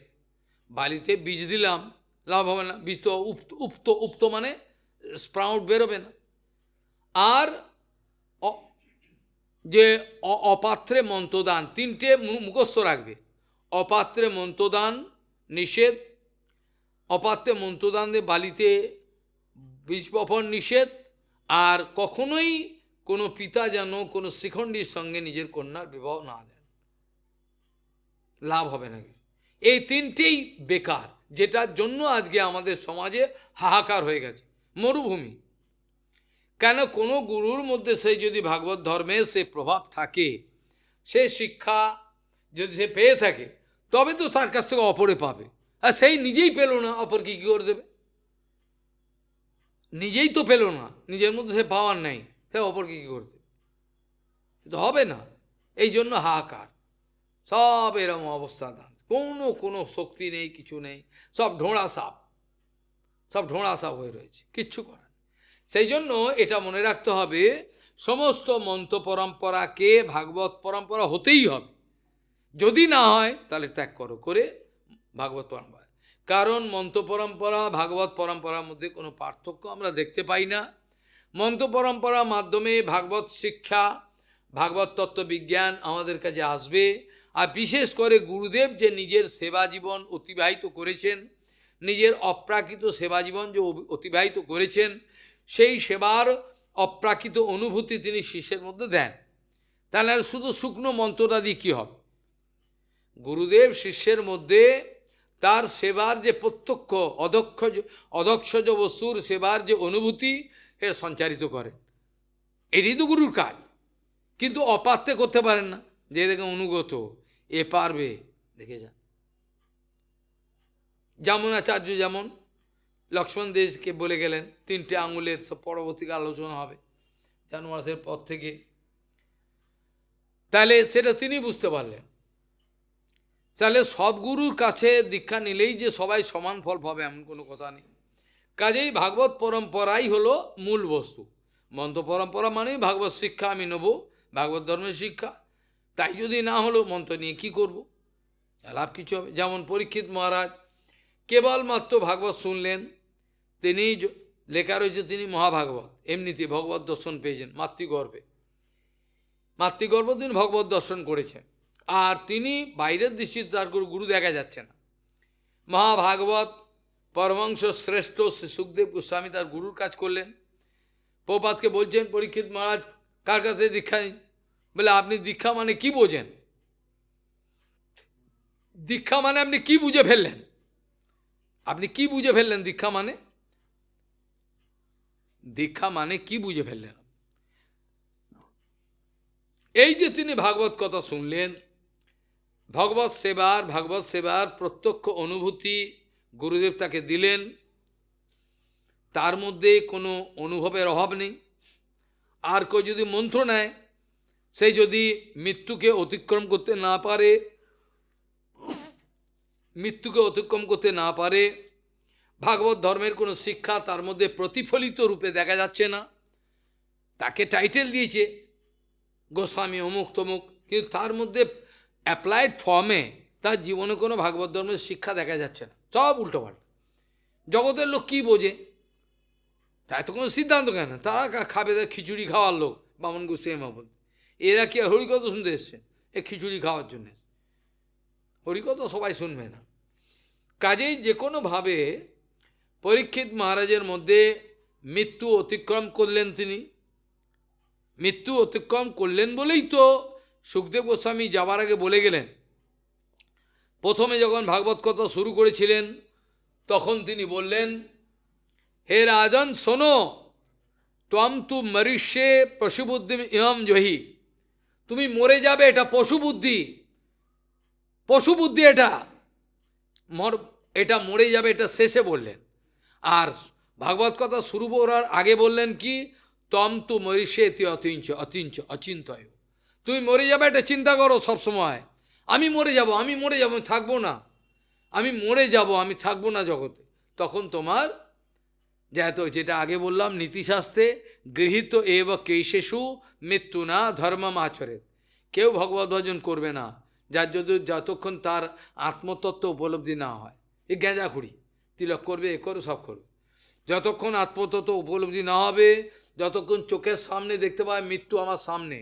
বালিতে বীজ দিলাম লাভ হবে না, বীজ তো উপ্ত মানে স্প্রাউট বেরোবে না। আর যে অপাত্রে মন্ত্রদান, 3টে মুখস্থ রাখবে, অপাত্রে মন্ত্রদান নিষেধ, অপাত্রে মন্ত্রদান দিয়ে বালিতে বীজ বপন নিষেধ, আর কখনোই কোনো পিতা যেন কোনো শ্রীখণ্ডীর সঙ্গে নিজের কন্যার বিবাহ না দেন, লাভ হবে না। এই 3টেই বেকার, যেটার জন্য আজকে আমাদের সমাজে হাহাকার হয়ে গেছে, মরুভূমি। কেন? কোনো গুরুর মধ্যে সেই যদি ভাগবত ধর্মে সে প্রভাব থাকে, সে শিক্ষা যদি সে পেয়ে থাকে তবে তো তার কাছ থেকে অপরে পাবে, আর সেই নিজেই পেল না, অপরকে কী করে দেবে? নিজেই তো পেল না, নিজের মধ্যে সে পাওয়ার নেই, সে অপরকে কী করে দেবে? তো হবে না। এই জন্য হাহাকার, সব এরকম অবস্থা, কোনো শক্তি নেই, কিছু নেই, সব ঢোঁড়া সাপ, সব ঢোঁড়া সাপ হয়ে রয়েছে, কিচ্ছু করার। সেই জন্য এটা মনে রাখতে হবে, সমস্ত মন্ত্র পরম্পরাকে ভাগবত পরম্পরা হতেই হবে। যদি না হয় তাহলে ত্যাগ করো, করে ভাগবত পরম্পরা। কারণ মন্ত্র পরম্পরা ভাগবত পরম্পরার মধ্যে কোনো পার্থক্য আমরা দেখতে পাই না। মন্ত্র পরম্পরার মাধ্যমে ভাগবত শিক্ষা, ভাগবত তত্ত্ব বিজ্ঞান আমাদের কাছে আসবে। আর বিশেষ করে গুরুদেব যে নিজের সেবা জীবন অতিবাহিত করেছেন, নিজের অপ্রাকৃত সেবা জীবন যে অতিবাহিত করেছেন, সেই সেবার অপ্রাকৃত অনুভূতি তিনি শিষ্যের মধ্যে দেন। তাহলে আর শুধু শুকনো মন্ত্রটা দিয়ে কী হবে? গুরুদেব শিষ্যের মধ্যে তার সেবার যে প্রত্যক্ষ অদক্ষজ বস্তুর সেবার যে অনুভূতি এর সঞ্চারিত করে, এটাই তো গুরুর কাজ। কিন্তু অপাত্রে করতে পারেন না, যে দেখে অনুগত এ পারবে, দেখে যান। যামুনাচার্য যেমন লক্ষ্মণ দেশকে বলে গেলেন 3টে আঙুলের, সব পরবর্তীকে আলোচনা হবে জানুয়ারি মাসের পর থেকে। তাহলে সেটা তিনি বুঝতে পারলেন। তাহলে সব গুরুর কাছে দীক্ষা নিলেই যে সবাই সমান ফল পাবে এমন কোনো কথা নেই। কাজেই ভাগবত পরম্পরাই হলো মূল বস্তু। মন্ত্র পরম্পরা মানেই ভাগবত শিক্ষা আমি নেব, ভাগবত ধর্মের শিক্ষা। তাই যদি না হলো মন্ত্র নিয়ে কি করব? লাভ কিছু হবে। যেমন পরীক্ষিত মহারাজ কেবলমাত্র ভাগবত শুনলেন, তিনি লেখা রয়েছে তিনি মহাভাগবত, এমনিতে ভগবত দর্শন পেয়েছেন মাতৃগর্ভে, মাতৃগর্ভ তিনি ভগবত দর্শন করেছেন। আর তিনি বাইরের দৃষ্টিতে তার গুরু দেখা যাচ্ছে না। মহাভাগবত পরমংশ শ্রেষ্ঠ শ্রী সুখদেব গোস্বামী তার গুরুর কাজ করলেন। প্রপাতকে বলছেন পরীক্ষিত মহারাজ কার কাছে দীক্ষা নিন? বলে আপনি দীক্ষা মানে কি বোঝেন? দীক্ষা মানে আপনি কি বুঝে ফেললেন? আপনি কি বুঝে ফেললেন দীক্ষা মানে? দীক্ষা মানে কি বুঝে ফেললেন? এই যে তিনি ভাগবত কথা শুনলেন, ভাগবত সেবার প্রত্যক্ষ অনুভূতি গুরুদেব তাকে দিলেন, তার মধ্যে কোনো অনুভবের অভাব নেই। আর কেউ যদি মন্ত্র নেয়, সেই যদি মৃত্যুকে অতিক্রম করতে না পারে, ভাগবত ধর্মের কোনো শিক্ষা তার মধ্যে প্রতিফলিত রূপে দেখা যাচ্ছে না, তাকে টাইটেল দিয়েছে গোস্বামী অমুক তমুক, কিন্তু তার মধ্যে অ্যাপ্লাইড ফর্মে তার জীবনে কোনো ভাগবত ধর্মের শিক্ষা দেখা যাচ্ছে না, সব উল্টোপাল্টা। জগতের লোক কী বোঝে? তাই তো কোনো সিদ্ধান্ত কেন, তারা খাবে, খিচুড়ি খাওয়ার লোক বামন গোস্বামী মহাপদ, এরা কি হরিকথা শুনতে এসছে? এ খিচুড়ি খাওয়ার জন্যে, হরিকথা সবাই শুনবে না। কাজেই যে কোনোভাবে পরীক্ষিত মহারাজের মধ্যে মৃত্যু অতিক্রম করলেন তিনি। মৃত্যু অতিক্রম করলেন বলেই তো সুখদেব গোস্বামী যাবার আগে বলে গেলেন, প্রথমে যখন ভাগবত কথা শুরু করেছিলেন তখন তিনি বললেন, হে রাজন শোনো, ত্বম তু মরিষ্যে পশুবুদ্ধি ইমম জহি, তুমি মরে যাবে, এটা পশুবুদ্ধি, এটা মরে যাবে, এটা শেষে বললেন। আর ভাগবত কথা শুরু করার আগে বললেন কি, তম তু মরিষ্যে অচিন্তয়, তুমি মরে যাবে এটা চিন্তা করো সবসময়। আমি মরে যাব, আমি থাকবো না, আমি থাকবো না জগতে। তখন তোমার যেটা আগে বললাম নীতিশাস্ত্রে, গৃহীত এব কেশেষু মৃত্যু না ধর্মম আচরে, কেউ ভগবত ভজন করবে না যতক্ষণ তার আত্মতত্ত্ব উপলব্ধি না হয়। এই গেঁজাখুড়ি তিলক করবে, এ করে সব করবে, যতক্ষণ আত্মতত্ত্ব উপলব্ধি না হবে, যতক্ষণ চোখের সামনে দেখতে পাবে মৃত্যু আমার সামনে,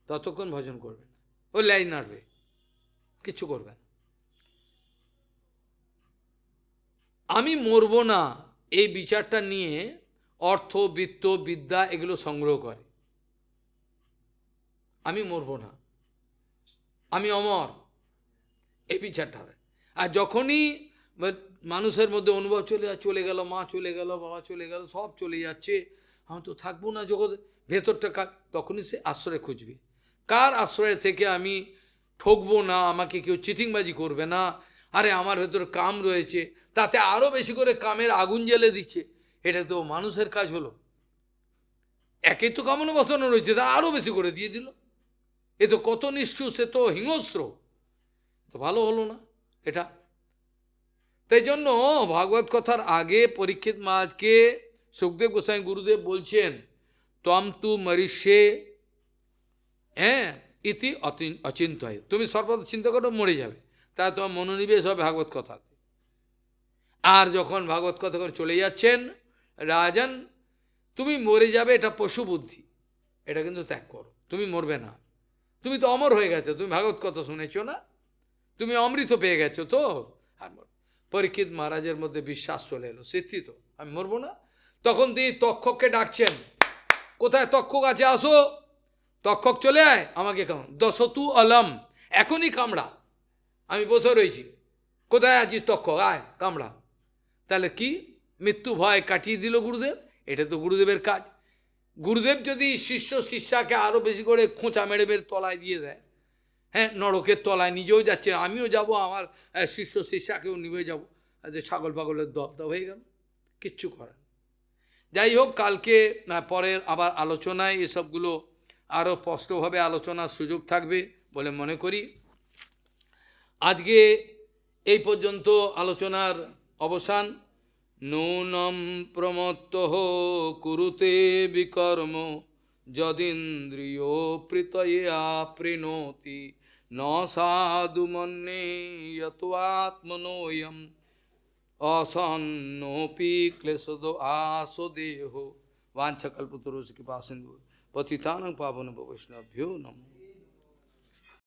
ততক্ষণ ভজন করবে না, ও লাই নাড়বে, কিচ্ছু করবে না। আমি মরব না এই বিচারটা নিয়ে অর্থ, বৃত্ত, বিদ্যা এগুলো সংগ্রহ করে। আমি মরব না, আমি অমর, এই বিচারটা হবে। আর যখনই মানুষের মধ্যে অনুভব চলে গেল, মা চলে গেল, বাবা চলে গেল, সব চলে যাচ্ছে, আমি তো থাকবো না জগৎ ভেতরটা, তখনই সে আশ্রয় খুঁজবে। কার আশ্রয় থেকে আমি ঠকবো না, আমাকে কেউ চিটিংবাজি করবে না, আরে আমার ভেতরে কাম রয়েছে, তাতে আরও বেশি করে কামের আগুন জ্বেলে দিচ্ছে, এটা তো মানুষের কাজ হলো। একে তো কামনা বাসনা রয়েছে, তা আরও বেশি করে দিয়ে দিল, এ তো কত নিষ্ঠুর, সে তো হিংস্র, তো ভালো হলো না এটা। তাই জন্য ভাগবত কথার আগে পরীক্ষিত মহারাজকে সুখদেব গোস্বামী গুরুদেব বলছেন, তম তু মরিষ্যে হ্যাঁ ইতি অচিন্তয়, তুমি সর্বদা চিন্তা করো মরে যাবে, তা তোমার মনোনিবেশ হবে ভাগবত কথাতে। আর যখন ভাগবত কথা করে চলে যাচ্ছেন, রাজন তুমি মরে যাবে এটা পশু বুদ্ধি, এটা কিন্তু ত্যাগ করো, তুমি মরবে না, তুমি তো অমর হয়ে গেছো, তুমি ভাগবত কথা শুনেছো না, তুমি অমৃত পেয়ে গেছো তো। আর পরীক্ষিত মহারাজের মধ্যে বিশ্বাস চলে এলো, সত্যি তো আমি মরবো না। তখন তিনি তক্ষককে ডাকছেন, কোথায় তক্ষক আছে, আসো, তক্ষক চলে আয়, আমাকে কামড় দশতু অলম, এখনই কামড়া, আমি বসে রয়েছি, কোথায় আছিস তক্ষক, আয় কামড়া। তাহলে কি মৃত্যু ভয় কাটিয়ে দিল গুরুদেব, এটা তো গুরুদেবের কাজ। গুরুদেব যদি শিষ্য শিষ্যাকে আরও বেশি করে খোঁচা মেরে বের তলায় দিয়ে দেয়, হ্যাঁ নরকের তলায় নিজেও যাচ্ছে, আমিও যাব, আমার শিষ্য শিষ্যাকেও নিবে যাব, যে ছাগল পাগলের দপ হয়ে গেল, কিচ্ছু করেন। যাই হোক, কালকে পরের আবার আলোচনায় এসবগুলো আরও স্পষ্টভাবে আলোচনার সুযোগ থাকবে বলে মনে করি। আজকে এই পর্যন্ত আলোচনার অবসান। নূনম প্রমত্ত কুরুতে বিকর্ম যদিন্দ্রিয় প্রীতয়া প্রীণোতি ন সাধু মন্যে যত্বাত্মনোয়ম असन्नोऽपि क्लेशदो आसो देहो वाञ्छकल्पतरुष कृपा सिन्धु पतितानां पावनेभ्यो वैष्णवेभ्यो नमो।